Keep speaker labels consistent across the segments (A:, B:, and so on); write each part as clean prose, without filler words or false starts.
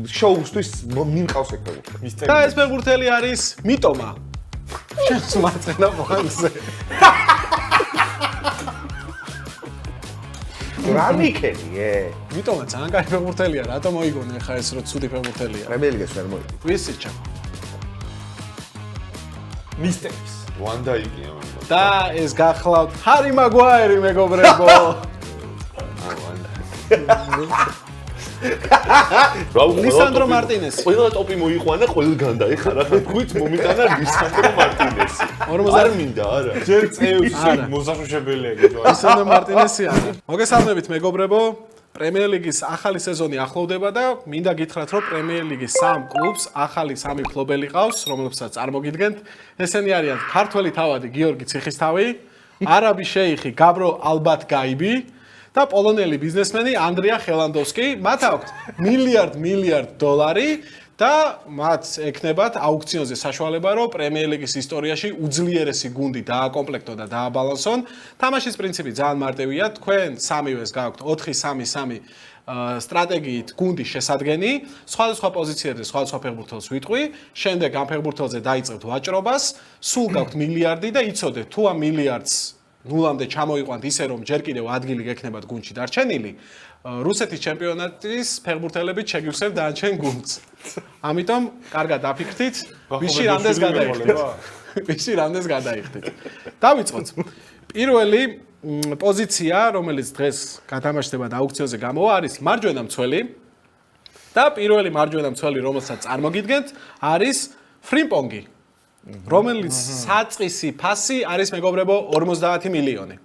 A: შოუსთვის მიმყავს ეგ ფეხბურთელი.
B: და ეს ფეხბურთელი არის მიტომა. შენს მარცხენა ფლანგზე.
A: რა მიქენიე?
B: მიტომა ძალიან კაი ფეხბურთელია, რატომ მოიგონე ხა ეს რო ცუდი ფეხბურთელია?
A: პრემიერლიგას ვერ მოიგო.
B: ვიცი ჩა.
C: მისტერის.
D: ვანდაიკია მაგრამ.
B: და ეს გახლავთ ჰარი მაგუაირი მეგობრებო. ლისანდრო მარტინესი.
D: ყველა ტოპი მოიყვანა, ყველგან დაიხარა. თქვით მომიტანა ლისანდრო მარტინესი. არ მინდა, არა.
C: ჯერ წევსი მოსაშუშებელია გიჟო.
B: ლისანდრო მარტინესი არა. მოგესალმებით მეგობრებო. პრემიერ ლიგის ახალი სეზონი ახლოვდება და მინდა გითხრათ, რომ პრემიერ ლიგის 3 კლუბს ახალი 3 მფლობელი ყავს, რომლებსაც წარმოგიდგენთ. ესენი არიან ქართველი თავადი გიორგი ციხისთავი, არაბი შეიხი გაბრო ალბათგაიბი და პოლონელი ბიზნესმენი ანდრია ხელანდოვსკი. მათ აქვთ მილიარდ დოლარი და მათ ექნებათ აუქციონზე საშუალება, რომ პრემიერ ლიგის ისტორიაში უძლიერესი გუნდი დააკომპლექტონ და დააბალანსონ. თამაშის პრინციპი ძალიან მარტივია. თქვენ სამივეს გაქვთ 4-3-3 სტრატეგიით გუნდის შესადგენი, სხვადასხვა პოზიციებზე სხვადასხვა ფეხბურთელს ვიტყვი, შემდეგ ამ ფეხბურთელზე დაიწყებთ ვაჭრობას, სულ გაქვთ მილიარდი და იცოდეთ თუ ამ მილიარდს ნულამდე ჩამოიყვანთ ისე რომ ჯერ კიდევ ადგილი გექნებათ გუნდში დარჩენილი, რუსეთის ჩემპიონატის ფეხბურთელებით შეგივსებთ დანარჩენ გუნდს. ამიტომ კარგად დაფიქრდით, ვისი რამდენს გადაიხდით. ვისი რამდენს გადაიხდით. დავიწყოთ. პირველი პოზიცია, რომელიც დღეს გათამაშდება და აუქციონზე გამოვა, არის მარჯვენა მცველი. და პირველი მარჯვენა მცველი, რომელსაც წარმოგიდგენთ, არის ფრიმპონგი. რომელიც საწყისი ფასი არის მეგობრებო 50 მილიონი.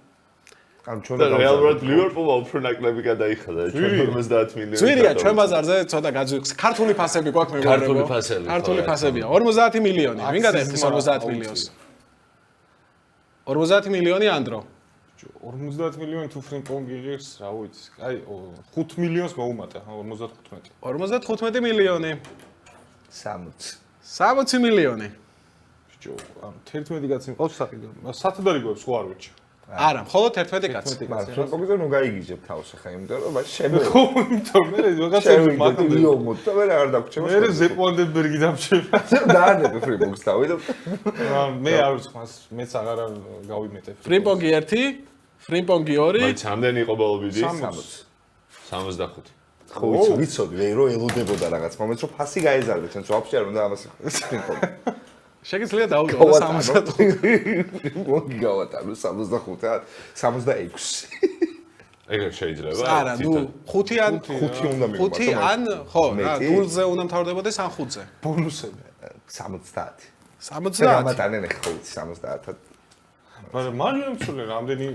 A: ან ჩვენ
D: და რეალურად ლივერპულმა უფრო ნაკლები გადაიხადა, ჩვენ 50 მილიონი.
B: ძვირია ჩვენ ბაზარზე ცოტა გაძვიხს. ქართული ფასები გვაქვს მეგობრებო. ქართული ფასებია. 50 მილიონი. ვინ გადაიხდის 50 მილიონს? 50 მილიონი ანდრო.
C: 50 მილიონი თუ ფრიმპონგი იღებს, რა ვიცი. აი 5 მილიონს მოუმატა, 55.
B: 55 მილიონი. 60 მილიონი.
C: ბიჭო, ამ 11 კაცი მყავს საყიდო. სათადარი გვაქვს ხო არ ვიცი.
B: არა, მხოლოდ 11 კაცი.
A: მაგრამ ფრიმპონგზე ნუ გაიგიჟებ თავს ახლა, იმიტომ რომ მას შემოიღო.
C: ხო, იმიტომ მე რაღაცა
A: მათი ლიომოთ და მე აღარ დაგვრჩება.
C: მე ზეპონდენბერგი დამჭირდა.
A: დაანებე ფრიმპონგს თავი და
C: მე არ ვიცი მას, მეც აღარ გავიმეტებ.
B: ფრიმპონგი 1, ფრიმპონგი 2.
D: მაინც ამდენი იყო ბოლობიდი? 65.
A: ხო ვიცოდი ვეი რომ ელოდებოდა რაღაც მომენტს რომ ფასი გაეზარდა ჩვენც ვაფშე არ უნდა ამას ფრიმპონგი.
B: შეგიძლია დაუდგო 60.
A: ფრიმპონგი გავატანო 65-ად 66.
D: ეგრე შეიძლება?
B: არა, ნუ 5 ან
A: 5 უნდა მივიმატო.
B: 5 ან ხო, რა, ნულზე უნდა მთავრდებოდეს ან 5-ზე.
C: ბონუსები.
A: 70.
B: 70.
A: გამატანენ ხო 70-ად.
C: მაგრამ მარჯვენა მცველი რამდენი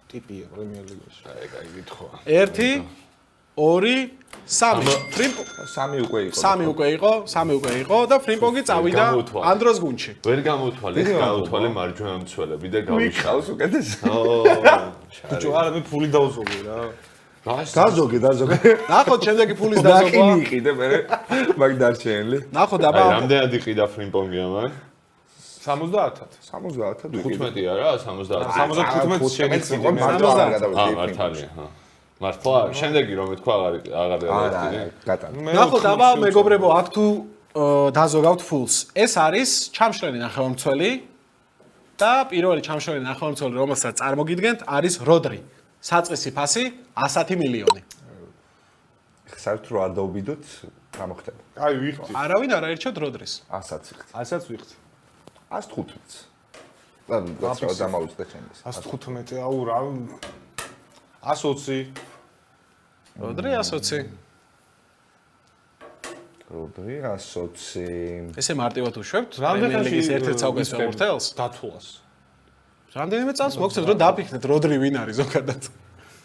C: ტიპია პრემიერ ლიგაში?
D: აი, კაი გითხვა.
B: 1 2 3
A: სამი უკვე იყო.
B: სამი უკვე იყო და ფრიმპონგი წავიდა ანდროს გუნდში.
D: ვერ გამოუთვალე, გაუთვალე მარჯვენა მცველები და გავიშალე.
A: მიყავს უკეთეს.
C: ბიჭო, არა მე ფული დავზოგე რა.
A: დაზოგე.
B: ნახოთ შემდეგი ფულის დაზოგვა.
A: დაკინი იყიდე მე მაგ დარჩენილი.
B: ნახოთ
D: აი,
B: აბა.
D: რამდენად იყიდა ფრიმპონგი ამან?
C: 70-ად.
A: 70-ად ვიყიდე.
D: 15 არა, 70.
C: 75 შეგიძლია
D: მართალია, ჰა. მართლა, შემდეგი რომ თქვა აღარ
A: არა, გატანა.
B: ნახოთ აბა მეგობრებო, აქ თუ დაზოგავთ ფულს. ეს არის ჩამშლელი ნახევარმცველი და პირველი ჩამშლელი ნახევარმცველი, რომელსაც წარმოგიდგენთ, არის როდრი. საწყისი ფასი 110 მილიონი.
A: საერთოდ რო არ დაუბიდოთ, რა მოხდება?
C: აი ვიხდი.
B: არავინ არ აერჩევთ როდრის.
A: 100-ს ვიხდი.
C: ასაც ვიხდი.
A: 115-ს. და გასწავლა დამაუწყდა ჩემს.
C: 115 აუ რა 120
B: როდრი 120.
A: როდრი 120.
B: ესე მარტივად უშვებთ
C: რამდენი
B: პრემიერ ლიგის ერთ-ერთ საუკეთესო ფეხბურთელს?
C: დათულას.
B: რამდენიმე წელს მოგცემთ რომ დაფიქრდეთ როდრი ვინ არის ზოგადად.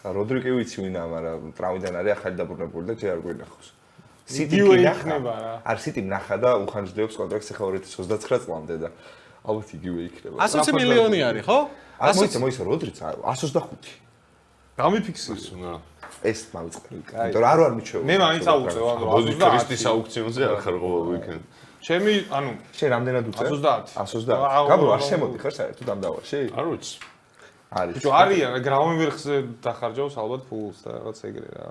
A: როდრი კი ვიცი ვინაა, მაგრამ ტრავმიდან არის ახალი დაბრუნებული და ჯერ არ გვინახავს.
C: სიტი იქნება რა.
A: არ სიტი ნახა და უხანჯდებს კონტრაქტს ახლა 2029 წლამდე და ალბათ იგივე იქნება.
B: 120 მილიონი არის, ხო?
A: მოიცა როდრიც 125.
C: გამიფიქსირე
D: უნდა.
A: ეს მავიწყე. იმიტომ რომ არ ვარ მიჩვეულ.
C: მე მაინც აუწევ,
D: ბოდი ქრისტის აუქციონზე არ ხარ ყოველ ვიკენდ.
C: ჩემი, ანუ
A: შენ რამდენად უწევ?
C: 130.
A: 130. გაბრო არ შემოდი ხარ საერთოდ ამ დავაში?
D: არ ვიცი.
A: არის.
C: ბიჭო, არიან გრაუნბერგზე დახარჯავს ალბათ ფულს და რაღაც ეგრე რა.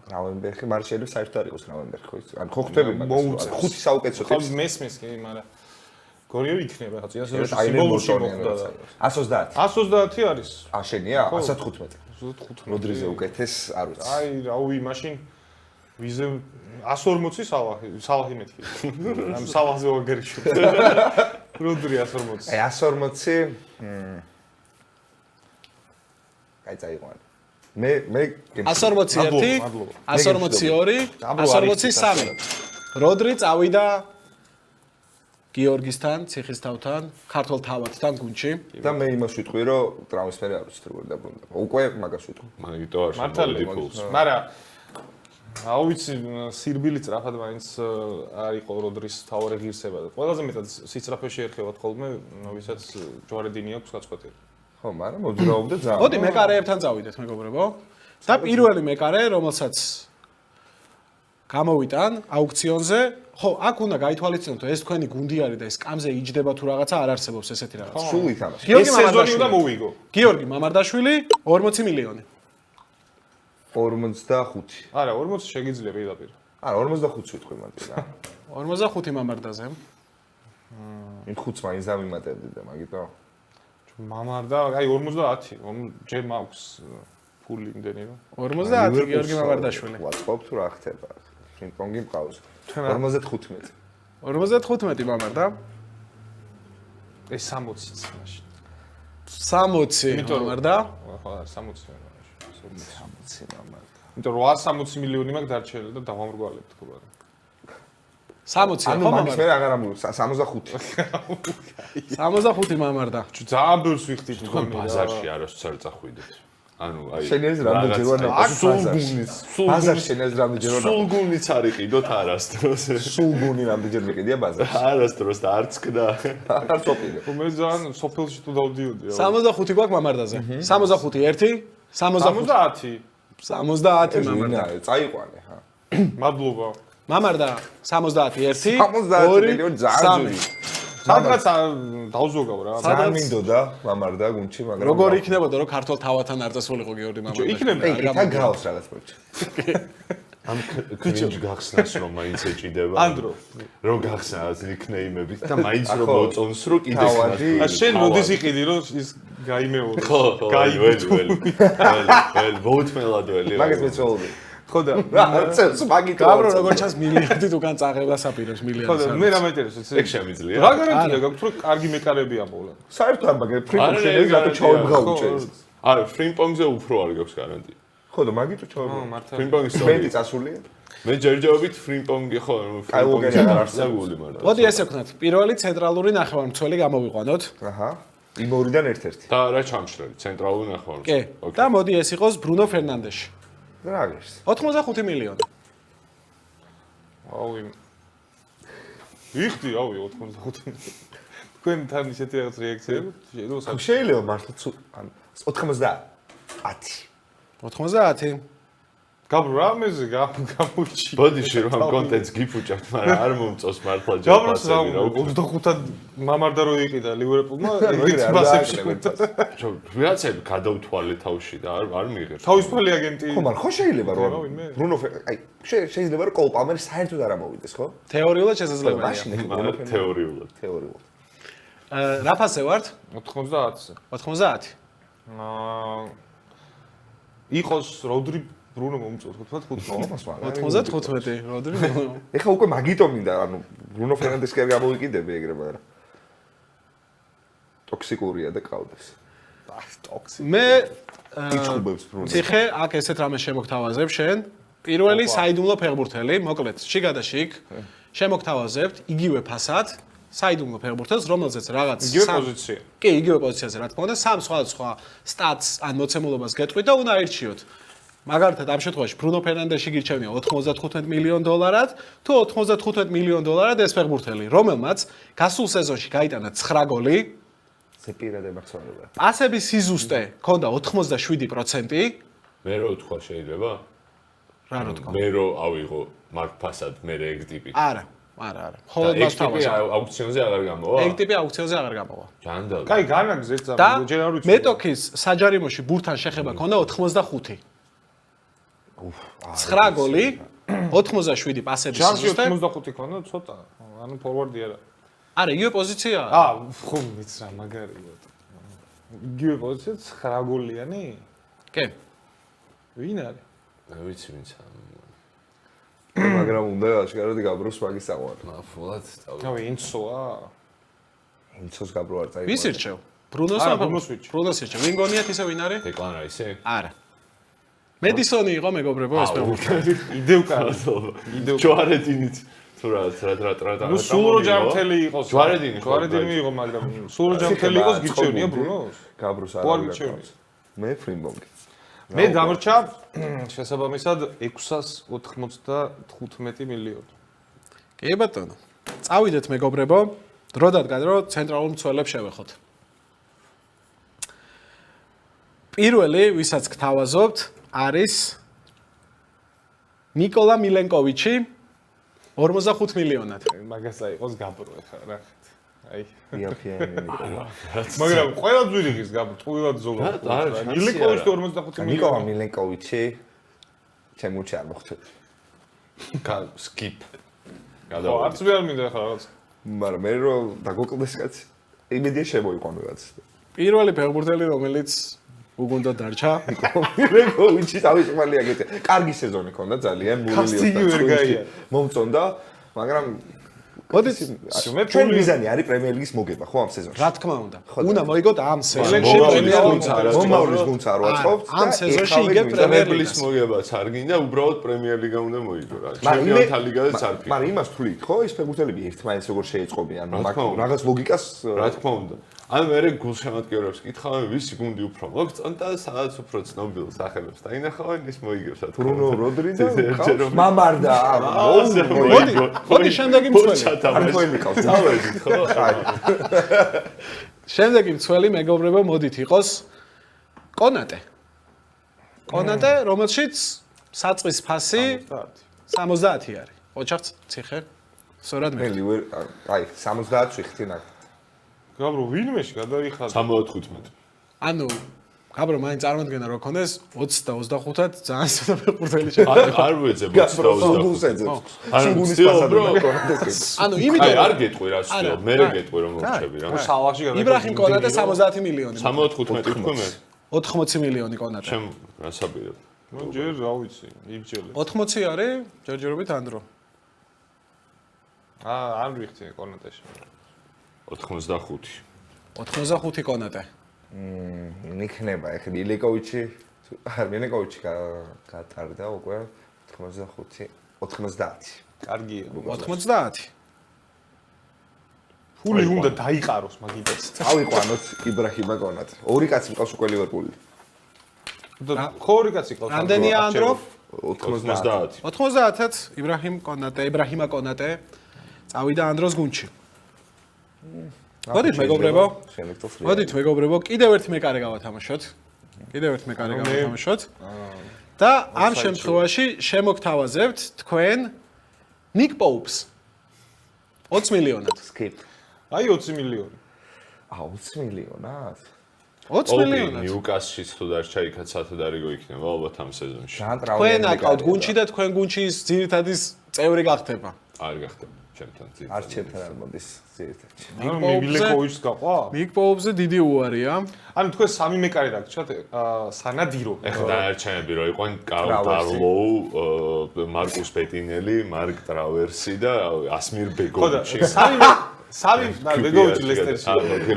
A: გრაუნბერგი, მაგრამ შეიძლება საერთოდ არ იყოს გრაუნბერგი ხო იცი? ან ხო ხვდები მაგას.
C: მოუწევს.
A: ხუთი საუკეთესო
C: ხალხი
A: ტიპი.
C: მესმის კი, მაგრამ გორიო იქნება რა, წინასწარ
A: აი,
C: სიმბოლოში
A: მოტონიან
C: მოხდა და
A: 130.
C: 130 არის.
A: შენია 115.
C: 115.
A: როდრიზე უკეთეს არ ვიცი.
C: აი, რავი, მაშინ ვიზე 140 სალაჰი მეთქი. ამ სალაჰზე ვაგერიში. როდრი 140.
A: აი 140 კაი წაიყვან. მე
B: 141, 142, 143. როდრი წავიდა გიორგისთან, ციხისთავთან, ქართულ თავადთან გუნდში.
A: და მე იმას ვიტყვი, რომ ტრანსფერი არ ვიცი როგორ დაბრუნდა. უკვე მაგას ვიტყვი.
D: მაგიტო არ
C: მართალია
D: შემოვიდი ფულს.
C: მაგრამ აუ ვიცი სირბილი წრაფად მაინც არ იყო როდრის თავარი ღირსება და ყველაზე მეტად სისწრაფეში ერქევათ ხოლმე ვისაც ჯვარედინი აქვს გაწყვეტილი.
A: ხო, მაგრამ მოძრაობდა ძალიან.
B: მოდი მეკარეებთან წავიდეთ, მეგობრებო. და პირველი მეკარე, რომელსაც გამოვიტან აუქციონზე, ხო, აქ უნდა გაითვალისწინოთ, ეს თქვენი გუნდი არის და ეს კამზე იჯდება თუ რაღაცა არ არსებობს ესეთი რაღაც.
A: სულ ითამაშა.
B: გიორგი
C: ეს სეზონი უნდა
B: მამარდაშვილი.
C: მოვიგო.
B: გიორგი მამარდაშვილი 40 მილიონი.
A: 45.
C: არა, 40 შეგიძლია პირდაპირ.
A: არა, 45 ვიტყვი მანდ რა.
B: 45 მამარდაზე.
A: იმ 5-ს მაინც დამიმატებდი და მაგიტო.
C: მამარდა, აი 50, ჯერ მაქვს ფული იმდენი რომ.
B: 50 გიორგი მამარდაშვილი.
A: ვაწყობ თუ რა ხდება. პინგ-პონგი მყავს. 55.
B: 55 მამარდა.
C: ეს 60-იც მაშინ.
B: 60 მამარდა.
C: ხო, 60 მაშინ.
A: 60 მამარდა.
C: იმიტომ რომ 160 მილიონი მაქვს დარჩენილი და დავამრგვალებ თქო რა.
B: 60
A: ანუ
B: ხო
A: მაგის მე
B: მამარდა.
A: აღარ ამბობ 65.
B: 65 მამარდა.
C: ძალიან ბევრს ვიხდით
D: თქვენ
C: მგონი რა.
D: ბაზარში არასდროს წახვიდეთ. ანუ აი
A: შენ ეს რამდენჯერ ვარ
D: აქ სულ
A: ბაზარში.
D: გუნის,
A: ბაზარში შენ ეს რამდენჯერ ვარ
D: სულ გუნიც არ იყიდოთ არასდროს.
A: სულ გუნი რამდენჯერ მიყიდია ბაზარში.
D: არასდროს და არც კდა.
A: არ წოპილე.
C: ხო მე ძალიან სოფელში თუ დავდიოდი რა.
B: 65 გვაქვს მამარდაზე. 65 1
C: 70.
B: 70 მამარდა.
A: წაიყვანე ხა.
C: მადლობა.
B: მამარდა 70 1
A: 70 მილიონი ძალიან ძვირი.
C: სადღაც დავზოგავ რა.
A: ძალიან მინდოდა მამარდა გუნდში, მაგრამ
B: როგორ იქნებოდა რომ ქართულ თავადთან არ წასულიყო გიორგი მამარდა.
C: იქნება.
A: აი, თან გავს რაღაც პროექტი.
D: ამ კრინჯ გახსნას რომ მაინც ეჭიდება.
C: ანდრო.
D: რომ გახსნას ნიკნეიმებით და მაინც რომ მოწონს რომ კიდე
A: თავადი.
C: ა შენ მოდის იყიდი რომ ის გაიმეორო.
D: ხო, ველი, ვოუთმელადველი.
A: მაგას მეცოლობდი.
C: ხო და
A: არც მაგიტო.
B: გავრო როგორ ჩანს მილიარდით უკან წაღება საპირებს
C: ხო და
B: მილიარდს.
C: მე რა მაინტერესებს
D: ეგ შემიძლია?
C: რა გარანტია გაქვს რომ კარგი მეკარები ამოვლენ?
A: საერთოდ არ მაგე
D: არა,
A: ფრინკში
D: ეგ
A: ეს რატო
D: არის,
A: ჩავებღავჭე.
D: არა, ფრინპონგზე უფრო არ გაქვს გარანტია.
A: ხო და მაგიტო ჩავებღავ.
C: მართლა.
D: ფრინპონგის
A: მენტი წასულია.
D: მე ჯერჯერობით ფრინპონგი ხო,
A: ლოგერი არ არსებობს.
D: გული მარტო.
B: მოდი ესე ვქნათ, პირველი ცენტრალური ნახევარმცველი გამოვიყვანოთ.
A: აჰა. იმ ორიდან ერთ-ერთი.
D: და რა ჩამშრალი, ცენტრალური
B: კი.
D: ნახევარმცველი.
B: და მოდი ეს იყოს ბრუნო ფერნანდეში.
A: რა არის?
B: 85 მილიონი.
C: აუ იმ იხდი ავი 85. თქვენ თან ისეთი რაღაც რეაქციები
A: ხო შეიძლება მართლა ან 90. 10.
B: 90.
C: გაბრუ რამეზე გამოიჩი.
D: ბოდიში რომ კონტენტს გიფუჭებთ, მაგრამ არ მომწონს მართლა
C: გაბრუს რა
D: ჯერ
C: 25-ად მამარდა რო იყიდა ლივერპულმა
A: ეგრე არ
C: ბასებში.
D: ვიღაცები გადავთვალე თავში და არ მიიღებს.
C: თავისუფალი აგენტი.
A: ხო, მაგრამ ხო შეიძლება რომ
C: რა ვინმე?
A: ბრუნო აი შეიძლება რომ კოლ პალმერი საერთოდ არ ამოვიდეს, ხო?
B: თეორიულად შესაძლებელია.
A: მაშინ
D: მაგრამ თეორიულად.
A: თეორიულად.
B: რა ფასზე ვართ?
C: 90-ზე.
B: 90.
C: იყოს როდრი ბრუნო მომწონს 85.
B: 95 როდრი.
A: ეხლა უკვე მაგიტო მინდა, ანუ ბრუნო ფერნანდესი კი არ გამოვიკიდები ეგრე, მაგრამ ტოქსიკურია და ყავდეს.
B: მე
A: იჩხუბებს ბრუნო.
B: ციხე აქ ესეთ რამე შემოგთავაზებ შენ. პირველი საიდუმლო ფეხბურთელი, მოკლედ, შიგადაშიგ შემოგთავაზებთ იგივე ფასად საიდუმლო ფეხბურთელს, რომელზეც რაღაც
C: იგივე პოზიცია.
B: კი, იგივე პოზიციაზე რა თქმა უნდა, სამ სხვადასხვა სტატს ან მოცემულობას გეტყვით და უნდა აირჩიოთ. მაგალითად, ამ შემთხვევაში ბრუნო ფერნანდეში გირჩევნია 95 მილიონ დოლარად, თუ 95 მილიონ დოლარად ეს ფეხბურთელი, რომელმაც გასულ სეზონში გაიტანა 9 გოლი,
A: ზეპირადე მახსოვდება.
B: პასების სიზუსტე ჰქონდა 87%.
D: მე რო თქვა შეიძლება?
B: რა რო თქვა?
D: მე რო ავიღო მარკ ფასად მე ეგ ტიპი.
B: არა. არა. მხოლოდ მას თავაზობ.
D: აუქციონზე აღარ გამოვა?
B: ეგ ტიპი აუქციონზე აღარ გამოვა.
D: ჯანდალ.
C: კაი, განაგზეთ
B: და
C: ჯერ არ ვიცი.
B: მეტოქის საჯარიმოში ბურთთან შეხება ქონდა 85. 9 გოლი, 87 პასების
C: ჯამში
B: სისტემა.
C: 85 ქონდა ცოტა. ანუ ფორვარდი არა.
B: არა, იგივე პოზიციაა.
C: ხო, მიც რა მაგარია. იგივე პოზიცია 9 გოლიანი?
B: კი.
C: ვინ არის?
D: არ ვიცი ვინც.
A: მაგრამ უნდა აშკარად გაბროს მაგის საყვარელი.
D: მაფულად თავი.
C: რა ვინცოა?
A: ინცოს გაბრო არ წაიღო.
B: ვის ირჩევ? ბრუნოს
C: არა,
B: ან
C: ბრუნოს ვირჩევ.
B: ბრუნოს ირჩევ. ვინ გონიათ ისე ვინ არის?
D: დეკლან რაისი?
B: არა. მედისონი იყო მეგობრებო ეს ფეხბურთელი.
C: იდევ კარგი. იდევ.
D: ჯვარედინით თუ რა.
C: ნუ სულრო ჯამთელი იყოს.
D: ჯვარედინი ხო?
C: ჯვარედინი მიიღო, მაგრამ სულრო ჯამთელი იყოს გირჩევნია ბრუნოს?
A: გაბროს
C: ხო არ
A: არ
C: გირჩევნია.
A: მე ფრინბონგი.
C: მე დამრჩა შესაბამისად 695 მილიონი.
B: კი ბატონო. წავიდეთ მეგობრებო. დრო დადგა დრო ცენტრალურ მცველებს შევეხოთ. პირველი, ვისაც გთავაზობთ, არის ნიკოლა მილენკოვიჩი 45 მილიონად.
C: მაგას აიყოს გაბრო ახლა რა. აი.
A: იაფიანი ნიკოლა.
C: მაგრამ ყველა ძვირიღის გაბრო, ტყუილად ზოგადად. მილენკოვიჩი 45
A: ნიკოლა
C: მილიონი.
A: მილენკოვიჩი ჩემუჩი არ მოხდება.
D: სკიპ.
C: ხო, არც ვერ მინდა ახლა რაღაც.
A: მაგრამ მე რო დაგოკლდეს კაცი. იმედია შემოიყვანო რაც.
B: პირველი ფეხბურთელი, რომელიც უგუნდა დარჩა.
A: მილენკოვიჩი თავისუფალი აგეთე. კარგი სეზონი ჰქონდა ძალიან
C: კასტინიო ვერ გაია.
A: მომწონდა, მაგრამ
B: მოდით
A: ჩვენ მიზანი არის პრემიერ ლიგის მოგება, ხო ამ სეზონში?
B: რა თქმა უნდა. უნდა მოიგოთ ამ სეზონში
C: მომავლის
B: პრემიერ
C: გუნდს
B: ლიგა.
A: მომავლის გუნდს არ ვაწყობთ.
B: ამ სეზონში იგებ პრემიერ
D: პრემიერლის
B: ლიგას.
D: მოგებაც არ გინდა, უბრალოდ პრემიერ ლიგა უნდა მოიგო რა.
A: მაგრამ
D: ჩემპიონთა ლიგაზეც არ ფიქრობ.
A: მაგრამ იმას თვლით, ხო, ის ფეხბურთელები ერთმანეთს როგორ შეეწყობიან,
D: რა თქმა უნდა.
A: რაღაც ლოგიკას
D: რა თქმა უნდა. ან მე გულშემატკივრებს კითხავენ, ვისი გუნდი უფრო მოგწონთ და სადაც უფრო ცნობილ სახელებს დაინახავენ, ის მოიგებს რა.
A: ბრუნო როდრი და
D: ჯერომი.
A: მამარდა.
B: მოდი შემდეგი მცველი.
A: არ მოელი ყავს.
D: წავედით ხო?
B: შემდეგი მცველი მეგობრებო მოდით იყოს კონატე. კონატე, რომელშიც საწყის ფასი 70 არის. ოჩახს ციხე. სწორად მე.
A: მე ლივერ აი 70 ვიხდი ნაკ.
C: გაბრო ვინმეში გადაიხადა.
D: 75.
B: ანუ გაბრო მაინც წარმოადგენა რომ ქონდეს 20 და 25-ად ძალიან ცოტა ფეხბურთელი შეხვდება.
D: არ ვეძებ 20 და 25.
A: სინგულის პასადო კონტექსტი.
B: ანუ
D: აი
B: იმიტომ
D: არ გეტყვი რა ვცდილობ, მე რა გეტყვი რომ მოვჩები რა.
C: სალახში გადაიხადა.
B: იბრაჰიმ კონატე 70 მილიონი.
D: 75 თქვი მე.
B: 80 მილიონი კონატე.
D: ჩემ გასაბირო.
C: ნუ ჯერ რა ვიცი, იბჯელე.
B: 80 არის ჯერჯერობით ანდრო.
C: არ ვიხდი კონატეში.
D: 85.
B: 85 კონატე.
A: იქნება ეხლა მილენკოვიჩი მილენკოვიჩი გატარდა უკვე 85 90.
C: კარგია.
B: 90.
C: ფული უნდა დაიყაროს მაგიტაც.
A: ავიყვანოთ იბრაჰიმა კონატე. ორი კაცი მყავს უკვე ლივერპული.
C: ხო ორი კაცი ყავს.
B: რამდენია ანდრო?
A: 90.
B: 90-ად იბრაჰიმა კონატე წავიდა ანდროს გუნდში. მოდით მეგობრებო. მოდით მეგობრებო, კიდევ ერთ მეკარე გავათამაშოთ. და ამ შემთხვევაში შემოგთავაზებთ თქვენ ნიკ პოუპს 20 მილიონად.
A: skip.
C: აი 20 მილიონი.
A: 20 მილიონად?
B: 20 მილიონად.
D: ნიუკასლშიც თუ დარჩა იქაც სათადარიგო იქნება ალბათ ამ სეზონში.
B: თქვენ აკავთ გუნდში და თქვენ გუნდში ძირითადი წევრი გახდება.
D: არ გახდება ჩემთან ძირითადად.
A: არ ჩემთან არ მოდის ძირითადად.
C: ანუ მილენკოვიჩს გაყვა?
B: ნიკ პოუპზე დიდი უარია.
C: ანუ თქვენ სამი მეკარე დაგჭათ სანადირო.
D: ეხლა დანარჩენები რო იყვნენ კარლ ტარლოუ, მარკუს პეტინელი, მარკ ტრავერსი და ასმირ ბეგოვიჩი.
C: სამი ბეგოვიჩი ლესტერში.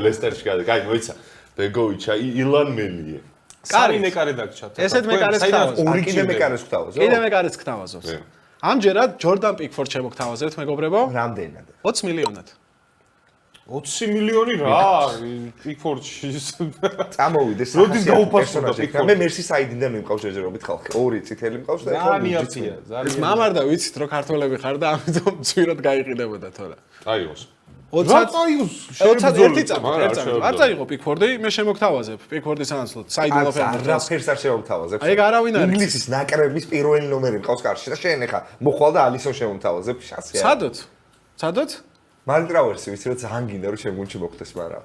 D: ლესტერში გადა. კაი, მოიცა. ბეგოვიჩა, ილან მელიე.
C: სამი მეკარე დაგჭათ.
B: ესეთ მეკარეს გთავაზობ.
A: ორი კიდე მეკარეს გთავაზობ?
B: კიდე მეკარეს გთავაზობს. ამჯერად ჯორდან პიკფორდ შემოგთავაზებთ მეგობრებო.
A: რამდენად?
B: 20 მილიონად.
C: 20 მილიონი რა პიკფორდში.
A: წამოვიდეს
C: როდის გაუფასურდა
A: პიკფორდ? მე მერსისაიდიდან მიმყავს ჯერჯერობით ხალხი. ორი წითელი მყავს და ეხლა
C: განიაცია,
B: ეს
C: ძალიან.
B: მამარდა ვიცით რომ ქართველები ხარ და ამიტომ ძვირად გაიყიდებოდა თორე.
D: აიოს.
B: 20 ერთი წამი, არ წაიღო პიკფორდი, მე შემოგთავაზებ პიკფორდის ანაცვლოდ საიდუმლო ფერმერს.
A: არაფერს არ შევთავაზებ.
B: აი ეგ არავინ არის.
A: ინგლისის ნაკრების პირველი ნომერი მყავს კარში და შენ ეხა მოხვალ და ალისონ შევთავაზებ შასია.
B: სადოთ? სადაც?
A: მალტრაუერსი ვიცი რომ ძალიან გინდა რომ ჩემ გუნდში მოხდეს, მაგრამ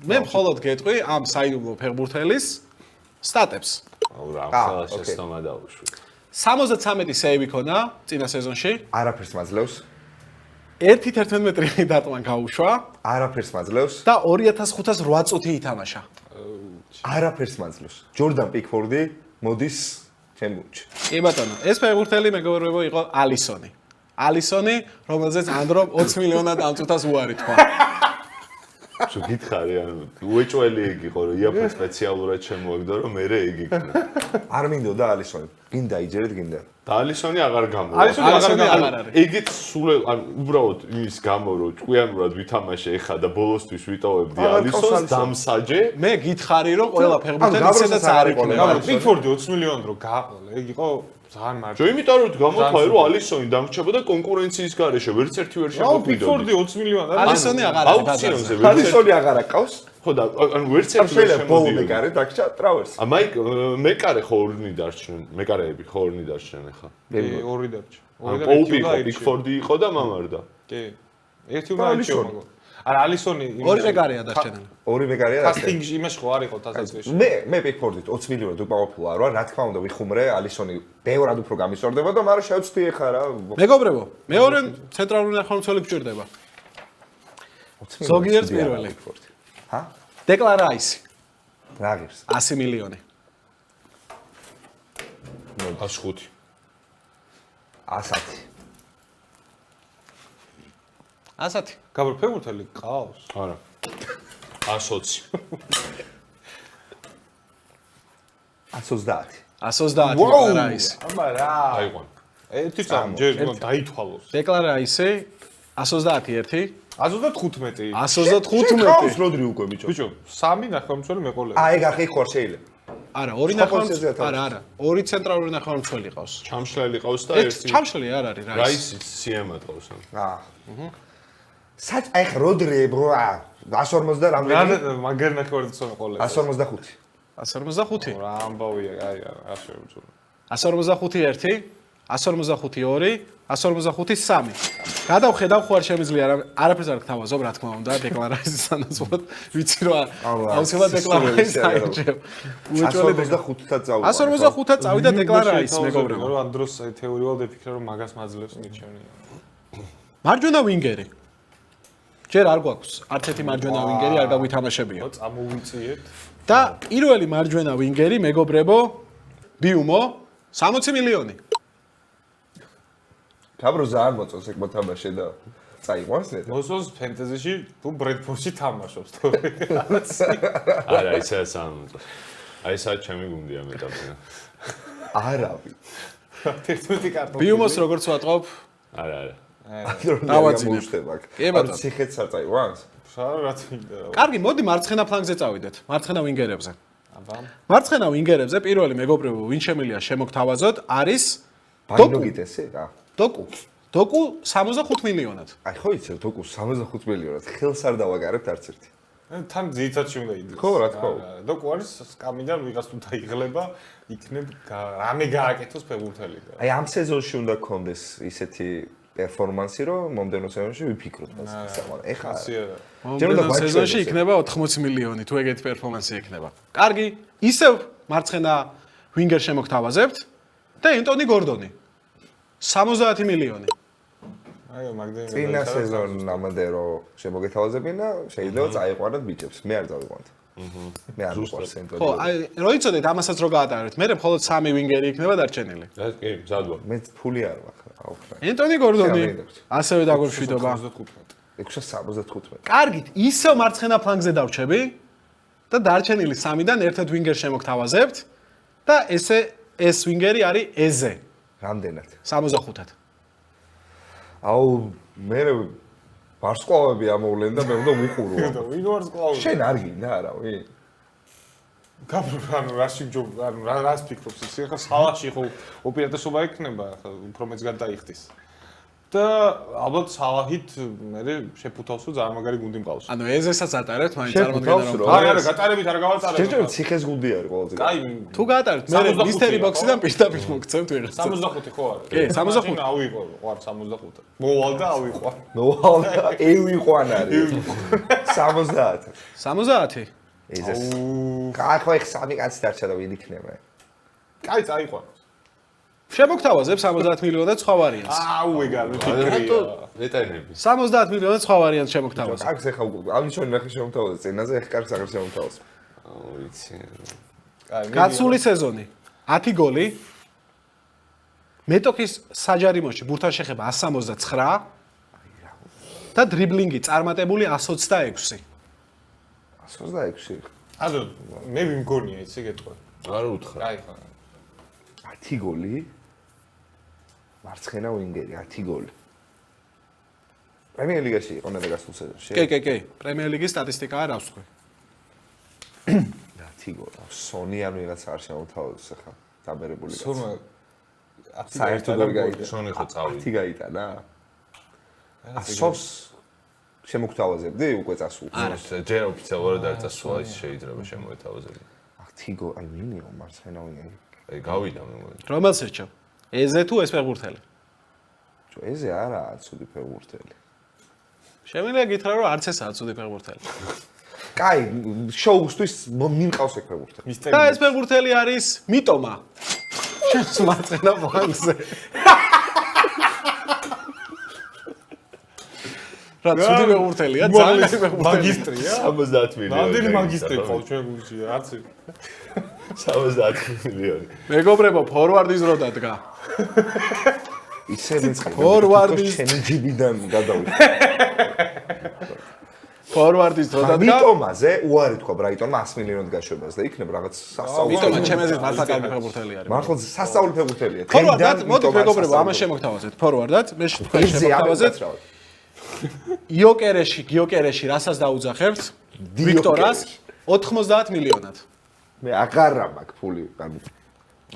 B: მე მხოლოდ გეტყვი ამ საიდუმლო ფეხბურთელის სტატებს.
D: აუ რა ხელა შეცდომა დაუშვი.
B: 73 სეივი ქონა წინა სეზონში.
A: არაფერს მაძლევს.
B: 1-11 მეტრი დატვან გაუშვა
A: არაფერს მაძლევს.
B: და 2508 წუთი ითამაშა.
A: არაფერს მაძლევს. ჯორდან პიკფორდი მოდის ჩემ გუნდში.
B: კი ბატონო, ეს ფეხბურთელი მეგობრებო იყო ალისონი. ალისონი, რომელზეც ანდრომ 20 მილიონად ამ წუთას უარი თქვა.
D: შო გითხარი ანუ უეჭველი იგი იყო რომ იაფე სპეციალურად შემოაგდო რომ მე ეგ იქნა.
A: არ მინდოდა ალისონი. გინდა იჯერეთ გინდა.
D: და ალისონი აღარ გამოვა.
B: ალისონი აღარ არის.
D: ეგეთ სულ ანუ უბრალოდ იმის გამო რომ ჭკვიანურად ვითამაშე ეხა და ბოლოსთვის ვიტოვებდი ალისონს დამსაჯე.
B: მე გითხარი რომ ყველა ფეხბურთელი ისედაც არ იქნება.
C: გამო პიკფორდი 20 მილიონად რო გააყოლა, ეგ იყო ძალიან
D: ჯო
C: მარჯვენა.
D: იმიტომ რომ გამოთვალე რომ ალისონი დამრჩებოდა კონკურენციის გარეშე, ვერც ერთი ვერ
C: აუ პიკფორდი
D: შემოგვიდოდა.
C: 20 მილიონად
B: ალისონი აღარ არის
D: აუქციონზე
B: ბაზარზე.
D: ვერც ერთი
A: ალისონი აღარ აკავს.
D: ხო და ანუ ვერც ერთი ვერ
A: შეიძლება ბოლო
D: შემოდიოდა.
A: მეკარე დაგჭა ტრაუერსი.
D: ამაი მეკარე ხო ორნი დარჩნენ, მეკარეები ხო ორნი დარჩნენ ახლა.
C: ორი დარჩა.
D: პოუპი იყო, პიკფორდი იყო და მამარდა.
C: კი. ერთი უნდა არჩიო მაგო. არა ალისონი
B: ორი მეკარეა დარჩენილი.
A: ორი მეკარეა დარჩა.
C: კასტინგში იმაში ხო არ იყო თასაწყისში.
A: მე პიკფორდით 20 მილიონად უკმაყოფილო არ ვარ, რა თქმა უნდა ვიხუმრე, ალისონი ბევრად უფრო გამისორდება და მაგრამ შევცდი ახლა რა.
B: მეგობრებო, მეორე ცენტრალური ნახევარმცველი გჭირდება. ზოგიერთ პირველი.
A: ჰა?
B: დეკლან რაისი,
A: რა ღირს?
B: 100 მილიონი.
D: 105.
A: 110.
B: 100.
C: გაბრო ფეხბურთელი ყავს.
D: არა. 120.
A: 130.
B: 130 დეკლან რაისი.
C: აბა რა.
D: აიყვან.
C: ერთი წამი ჯერ დაითვალოს.
B: დეკლან რაისი 131.
C: 135.
B: 135.
A: როდრი უკვე ბიჭო.
C: ბიჭო, სამი ნახევარმცველი მეყოლები.
A: აი ეგ ახი ხوار შეიძლება.
B: არა, ორი ნახევარმცველი. არა, ორი ცენტრალური ნახევარმცველი ყავს.
D: ჩამშლელი ყავს და
B: ერთ
D: ერთი
B: ჩამშლელი არ არის რაისი.
D: რაისი სიემა ყავს.
A: აა. საჭ აი ხ როდრი ბრა 150 რამდენი?
C: მაგერ ნახევარმცველი მეყოლები.
A: 155.
B: 155.
C: რა ამბავია, აი რა შევწულ.
B: 155 1, 155 2, 155 3. გადავხედავ ხო არ შემიძლია არაფერს არ გთავაზობ, რა თქმა უნდა, დეკლარაციის სანაცვლოდ ვიცი რომ აუცილებლად დეკლარაცია აირჩევ. უეჭველი
A: 155-ად წავიდა.
B: 155-ად წავიდა დეკლარაციის მეგობრებო.
C: რომ ამ დროს თეორიულად ეფიქრე რომ მაგას მაძლევს ნიჩემნია.
B: მარჯვენა ვინგერი. ჯერ არ გვაქვს არც ერთი მარჯვენა ვინგერი არ გავითამაშებია.
C: წამოვიწიეთ.
B: და პირველი მარჯვენა ვინგერი მეგობრებო ბიუმო 60 მილიონი.
A: გაბრო ძალიან მოწონს ეგ მოთამაშე და წაიყვანს ნეტ.
C: მოსოს ფენტეზიში თუ ბრედფორდში თამაშობს თორე.
D: არა, ისაა სამწო. აი სად ჩემი გუნდია მეტად.
A: არავი.
C: 11 კარტო.
B: ბიუმოს როგორც ვატყობ?
D: არა, არა.
B: დავაძინებ. კი, ბატონო.
A: ანუ ციხეც არ წაიყვანს?
C: რა თქმა
B: კარგი, მოდი მარცხენა ფლანგზე წავიდეთ. მარცხენა ვინგერებზე.
C: აბა.
B: მარცხენა ვინგერებზე პირველი მეგობრებო, ვინ შემიძლია შემოგთავაზოთ, არის
A: ბაგინოგიტესი რა.
B: დოკუ. დოკუ 65 მილიონად.
A: აი ხო იცი დოკუ 65 მილიონად ხელს არ დავაგარებთ არც ერთი.
C: თან ძირითადში უნდა იდეს.
A: ხო, რა თქმა უნდა.
C: დოკუ არის სკამიდან ვიღაც თუ დაიღლება, იქნებ რამე გააკეთოს ფეხბურთელი და.
A: აი ამ სეზონში უნდა გქონდეს ისეთი პერფორმანსი, რომ მომდევნო სეზონში ვიფიქროთ მას. ეხლა
B: მომდევნო სეზონში იქნება 80 მილიონი, თუ ეგეთი პერფორმანსი იქნება. კარგი, ისევ მარცხენა ვინგერ შემოგთავაზებთ და ენტონი გორდონი. 70 მილიონი.
C: აი მაგდენი.
A: წინა სეზონამდე რომ შემოგეთავაზებინა, შეიძლება წაიყვანოთ ბიჭებს. მე არ წავიყვანთ. მე არ მიყვარს ენტონი.
B: ხო, აი, რო იცოდეთ ამასაც რო გაატარებთ, მე მხოლოდ 3 ვინგერი იქნება დარჩენილი.
D: კი, მზადვა.
A: მე ფული არ მაქვს, აუხრა.
B: ენტონი გორდონი ასევე დაგორშვიდობა.
A: 675.
B: კარგით, ისევ მარცხენა ფლანგზე დავრჩები და დარჩენილი 3-დან ერთად ვინგერ შემოგთავაზებთ და ეს ვინგერი არის ეზე.
A: რამდენად?
B: 65-ად.
A: აუ მე ვარსკვლავები ამოვლენ და მე უნდა ვუყურო.
C: ვინ ვარსკვლავი?
A: შენ არ გინდა არავი?
C: გაბრო ანუ რაში ჯო ანუ რას ფიქრობს ის ახლა სალაში ხო უპირატესობა იქნება ახლა უფრო მეც გადაიხდის. და ალბათ სალაჰით მე შეფუთავს რომ ძალიან მაგარი გუნდი მყავს.
B: ანუ ეზესაც ატარებთ, მაინც წარმოგიდგენთ რომ
C: არა, გატარებით არ გავატარებ.
A: შეიძლება ციხეს გუნდი არის ყველაზე.
C: კაი,
B: თუ გაატარებთ, მე მისტერი ბოქსიდან პირდაპირ მოგცემთ ვიღაც.
C: 65 ხო არა?
B: კი, 65.
C: ავიღო, ვარ 65. მოვალ და ავიღო.
A: ნოვალ ევიყვან არის. 70.
B: 70?
A: ეზეს. კახო ეხ სამი კაცი დარჩა და ვინ იქნება?
C: კაი, წაიყვანოს.
B: შემოგთავაზებ 70 მილიონად სხვა ვარიანტს.
C: აუ, ეგარ მიფიქრია.
D: მეტანები.
B: 70 მილიონად სხვა ვარიანტს შემოგთავაზებ.
A: კარგს ეხა ამიჩვენ ნახე შემოთავაზე წინაზე ეხ კარგს აღარ შემოთავაზე.
D: ვიცი.
C: კაი,
B: გაცული სეზონი 10 გოლი. მეტოქის საჯარიმოში ბურთან შეხება 169 და დრიბლინგი წარმატებული 126.
A: 126.
C: ანუ მე ვიმგონია იცი გეტყვი.
D: არ უთხრა.
C: კაი ხო.
A: 10 გოლი. მარცხენა ვინგერი 10 გოლი. პრემიერ ლიგაში იყო ნედა გასულ სეზონში.
B: კი. პრემიერ ლიგის სტატისტიკაა რა ვსხვი.
A: 10 გოლი. სონი ან ვიღაც არ შემოთავაზეს ახლა დაბერებული კაცი.
C: სურმა
A: საერთოდ არ გაიტანა.
D: სონი ხო წავიდა.
A: 10 გაიტანა. ასოს შემოგთავაზებდი უკვე წასულ.
B: არა.
D: ჯერ ოფიციალურად არ წასულა ის შეიძლება შემოეთავაზებინა.
A: 10 გოლი. აი ვინ იყო მარცხენა ვინგერი?
D: აი გავიდა მე მგონი.
B: რომელს ერჩევ? ეზე თუ ეს ფეხბურთელი?
A: ეზე არაა ცუდი ფეხბურთელი.
B: შემიძლია გითხრა რომ არც ესაა ცუდი ფეხბურთელი.
A: კაი, შოუსთვის მიმყავს ეგ ფეხბურთელი.
B: და ეს ფეხბურთელი არის მიტომა. შენს მარცხენა ფლანგზე. რა ცუდი ფეხბურთელია, ძალიან კაი ფეხბურთელი.
C: მაგისტრია?
D: 70 მილიონი.
C: ნამდვილი მაგისტრი ხო ჩვენ გულში, არც
D: 70 მილიონი.
B: მეგობრებო, ფორვარდის დრო დადგა.
A: ისე მეწყობა.
B: ფორვარდის
A: ჩემი ჯიბიდან გადავიდა.
B: ფორვარდის დრო დადგა.
A: მიტომაზე უარი თქვა ბრაიტონმა 100 მილიონად გაშვებას და იქნებ რაღაც სასწაული.
B: მიტომა ჩემეზეთ მართლა კაი ფეხბურთელი არის.
A: მართლა სასწაული ფეხბურთელია.
B: ფორვარდად, მოდი მეგობრებო, ამას შემოგთავაზეთ. ფორვარდად, მე თქვენ შემოგთავაზეთ. გიოკერეში რასაც დაუძახებთ? ვიქტორას 90 მილიონად.
A: მე აღარა მაქვს ფული, ანუ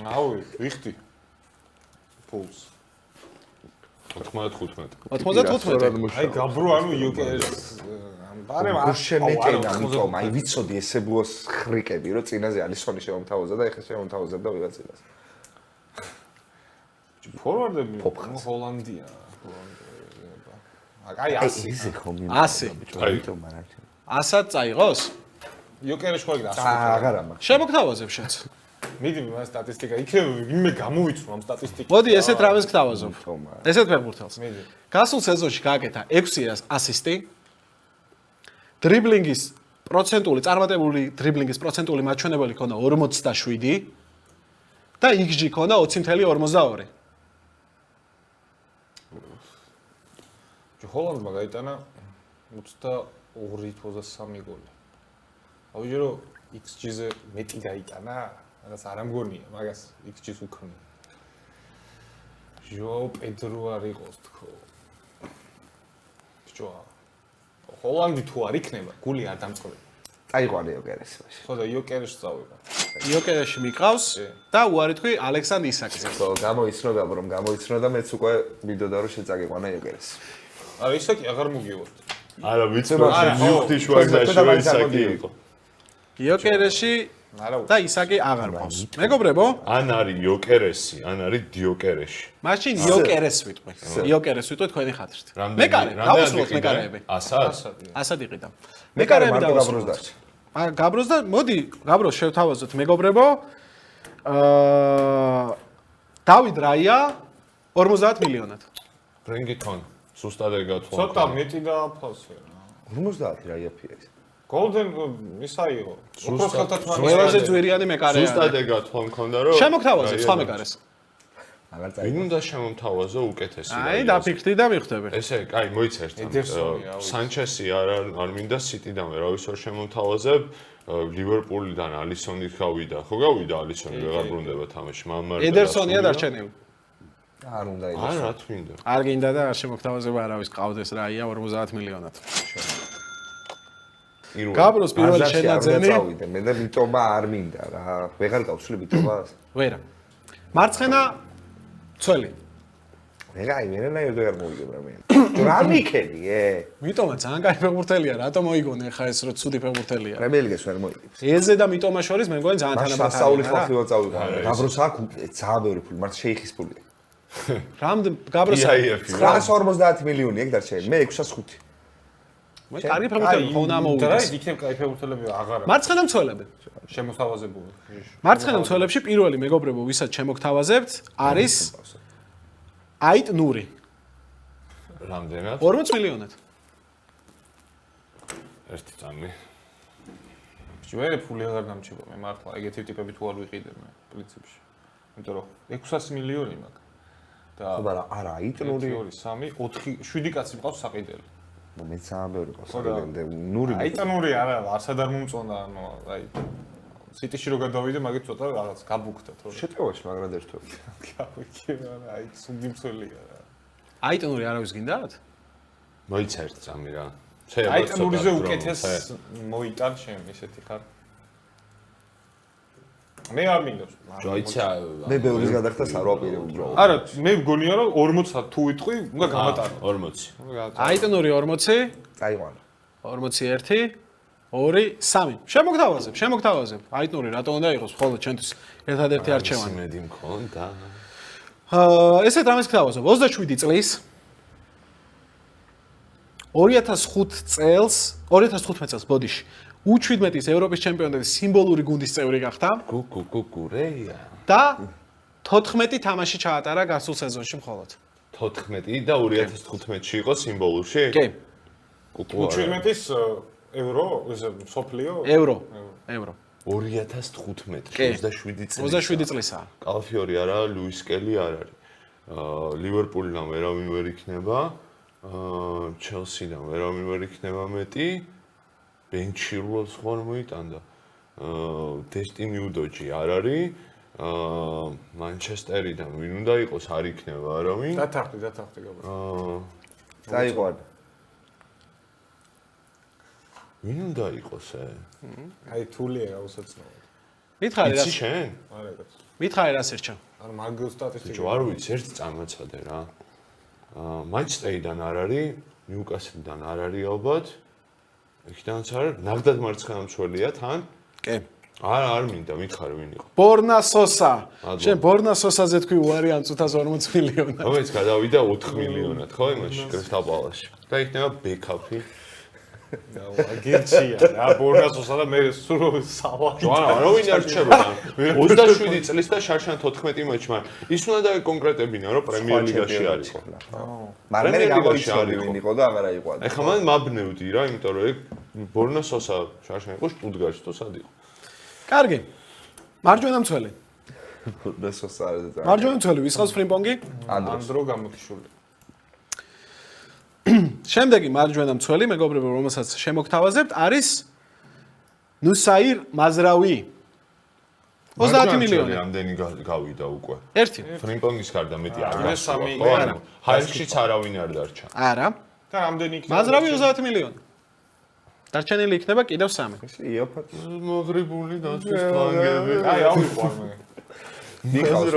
C: აუ, ვიხდი. ფულს.
D: 95.
B: 95.
C: აი, გაბრუ ანუ იოკერეს ბარემ
A: გუშენეტენა მიტომ, აი ვიცოდი ესებუოს ხრიკები, რომ წინაზე ალისონი შემომთავაზა და ეხლა შემომთავაზებდა ვიღაც წინას.
C: ფორვარდები ჰოლანდია. აი, ასი.
A: ისე ხომ
B: 100.
A: მიტომ არა.
B: 100-ად წაიღოს?
C: იოკერეს ხო ეგ 100.
A: აღარა მაქვს.
B: შემოგთავაზებ შენც.
C: მიდი მე სტატისტიკა, იქნებ ვინმე გამოვიწრო ამ სტატისტიკას.
B: მოდი ესეთ რამეს გთავაზობ. ესეთ ფეხბურთელს.
C: მიდი.
B: გასულ სეზონში გააკეთა 6 ასისტი. დრიბლინგის პროცენტული, წარმატებული დრიბლინგის პროცენტული მაჩვენებელი ქონდა 47 და XG ქონდა 20.42.
C: ჰოლანდმა გაიტანა 22.23 გოლი. ავიჯერო XG-ზე მეტი გაიტანა, რაღაც არ ამგონია, მაგას XG-ს უქმნია. ჟოაო პედრო არ იყოს თქო. ბჭოა. ჰოლანდი თუ არ იქნება, გული არ დამწყდება.
A: წაიყვანე იოკერეს.
C: ხო და იოკერეს წავიღო.
B: იოკერეში მიყავს და უარი თქვი ალექსანდრ ისაკზე.
A: ხო, გამოიცნო რომ გამოიცნო და მეც უკვე მიდოდა რომ შეწაგიყვანა იოკერეს.
C: არა, ისაკი აღარ მოგივართ.
D: არა, ვიცი რომ მივხვდი შუაგდაშო ისაკი იყო.
B: იოკერეში
C: არა,
B: და ისაკი აღარ მყავს. მეგობრებო,
D: ან არის იოკერესი, ან არის დიოკერეში.
B: მაშინ იოკერეს ვიტყვი. იოკერეს ვიტყვი თქვენი ხათრით. მეკარე, გავუსრულოთ მეკარეები.
D: 100?
B: 100 იყიდა. მეკარეები დავუსრულოთ. გაბროს და მოდი, გაბროს შევთავაზოთ მეგობრებო. დავით რაია 50 მილიონად.
D: ბრენგიტონ სუსტად ეგათვალა.
C: ცოტა მეტი დააფასე რა.
A: 50 რა იაფია ის.
C: გოლდენ ისა იყო. უფრო ხელთათმანი.
B: ყველაზე ძვირიანი მეკარე
D: სუსტად
B: არის.
D: ეგათვალა მქონდა რომ
B: შემოგთავაზეთ სხვა მეკარეს.
A: აღარ
D: ვინ უნდა შემომთავაზო უკეთესი?
B: აი, დაფიქრდი და მიხვდები.
D: ესე, კაი, მოიცა ერთად.
C: ედერსონი, აუ.
D: სანჩესი არ მინდა სიტიდანვე რა ვიცი რომ შემომთავაზებ. ლივერპულიდან ალისონი გავიდა. ხო გავიდა ალისონი, ვეღარ ბრუნდება თამაში. მამარ
B: ედერსონია დარჩენილი.
A: არ უნდა
D: არა,
A: იყოს.
D: რა თქინდა.
B: არ გინდა და არ შემოგთავაზება არავის ყავდეს რაია 50 მილიონად. გაბროს პირველი შენაძენი.
A: მე და მიტომა არ მინდა რა. ვეღარ გავცვლი მიტომას.
B: ვერა. მარცხენა ცველი.
A: ვერანაირ ვერ მოვიგებრა მე. რა მიქედი,
B: მიტომა ძალიან კაი ფეხბურთელია, რატომ მოიგონე ხა ეს რო ცუდი ფეხბურთელია?
A: პრემიერლიგას ვერ მოიგებს.
B: ეზე და მიტომა შორის მე მგონი ძალიან
A: მაშინ
B: თანაბრად.
A: სასაულის ხალხი წავიღო. გაბროს აქვს ძალიან ბევრი ფული, მაგრამ შეიხის ფულია.
B: რამდენ გაბროს
A: 950 მილიონი ეგ დარჩენილი. მე 605.
B: მე კარგი ფეხბურთელი ხომ
C: და
B: ამოვიდეს.
C: იქნებ კაი ფეხბურთელები აღარა.
B: მარცხენა მცველები.
C: შემოთავაზებული.
B: მარცხენა მცველებში პირველი მეგობრებო, ვისაც შემოგთავაზებთ, არის აიტ ნური.
D: რამდენად?
B: 40 მილიონად.
D: ერთი წამი.
C: ჯერ ფული აღარ გამჩება მე მართლა ეგეთი ტიპები თუ არ ვიყიდე მე პრინციპში. იმიტომ რომ 600 მილიონი მაქვს. და
A: მაგრამ არა, აიტნური
C: 2 3 4 7 კაცი მყავს საყიდელი.
A: მე ძალიან ბევრი ყავს. ნური
C: აიტნური არა, არსად არ მომწონდა, ანუ აი სიტიში რო გადავიდე, მაგით ცოტა რაღაც გაბუქდა თორე.
A: შეტევაში მაგრად ერთვები.
C: გავიქე, არა, აი სუდი მცველია რა.
B: აიტ ნური არავის გინდათ?
D: მოიცა ერთი წამი რა.
C: აიტნურიზე უკეთეს მოიტან შენ ისეთი ხარ. მე არ მინდოს.
D: ჯოიცა
A: მე ბევრის გადახდა სარვაპირე უბრალოდ.
C: არა, მე მგონია რომ 40 თუ ვიტყვი, უნდა გამატარო.
D: 40.
B: აიტ ნური 40,
A: წაიყვანა.
B: 41, 2, 3. შემოგთავაზებ. აიტ ნური რატო უნდა იყოს მხოლოდ ჩვენთვის ერთადერთი არჩევანი?
D: იმედი მქონდა.
B: ესეთ რამეს გთავაზობ 27 წლის 2015 წელს ბოდიში U17-ის ევროპის ჩემპიონატის სიმბოლური გუნდის წევრი გახდა
D: კუკურეია.
B: და 14 თამაში ჩაატარა გასულ სეზონში მხოლოდ.
D: 14 და 2015-ში იყო სიმბოლურში?
B: კი.
D: კუკურეია.
C: 17-ის ევრო, ესე სოფლიო?
B: ევრო.
D: 2015
B: კი.
D: 27 წელი.
B: 27 წლისაა.
D: კალფიორი არა, ლუის კელი არ არის. ლივერპულიდან ვერავინ ვერ იქნება. ჩელსიდან ვერავინ ვერ იქნება მეტი. ბენჩი როლს ხარ მოიტანდა. დესტინი უდოჯი არ არის. მანჩესტერიდან ვინ უნდა იყოს არ იქნება არავინ.
C: დათანხმდი გაბრალ.
A: წაიყვანა.
D: ვინ უნდა იყოს ე?
C: აი თულია გაუსაცნობად.
B: მითხარი
D: იცი
B: რა?
C: არა
D: შენ?
C: კაც.
B: მითხარი რა სერჩა?
C: არ მაგ სტატისტიკა.
D: ბიჭო არ ვიცი ერთ წამაცადე რა. მანჩესტერიდან არ არის, ნიუკასლიდან არ არის ალბათ. იქიდანაც არ არის, ნახდად მარცხენა მცველია თან?
B: კი.
D: არ მინდა მითხარი ვინ იყო.
B: ბორნა სოსა. შენ ბორნა სოსაზე თქვი უარი ამ წუთას 40 მილიონად.
D: რომელიც გადავიდა 4 მილიონად, ხო იმაში კრისტალ პალასში. და იქნება ბექაპი.
C: აგერჩია რა ბორნასოსა და მე სულ სავალი.
D: არავინ არ რჩება. 27 წლის და შარშან 14 მაჩი, მაგრამ ის უნდა დაეკონკრეტებინა, რომ პრემიერ ლიგაში არის.
A: მაგრამ მე გამოიცვალე ვინ იყო და აღარა იყვანა.
D: ეხლა მან მაბნევდი რა, იმიტომ რომ ეგ ბორნასოსა შარშან იყო შტუტგარტში თუ სად იყო.
B: კარგი. მარჯვენა მცველი.
A: ბორნასოს არის და
B: მარჯვენა მცველი ვის ხავს ფრიმპონგი?
C: ანდრო გამოთიშული.
B: შემდეგი მარჯვენა მცველი, მეგობრებო, რომელსაც შემოგთავაზებთ, არის ნუსაირ მაზრავი. 30 მილიონი.
D: რამდენი გავიდა უკვე.
B: ერთი.
D: ფრიმპონგის გარდა მეტი არ
C: მე
D: გასულა.
C: სამი,
D: ხო,
C: არა.
D: ჰაისშიც არავინ არ დარჩა.
B: არა.
C: და რამდენი იქნება?
B: მაზრავი 30 მილიონი. დარჩენილი იქნება კიდევ 3.
A: ეს იოფად
D: მაღრიბული დაცვის ფლანგები.
C: აი ავიყვარ მე.
A: ნიკავს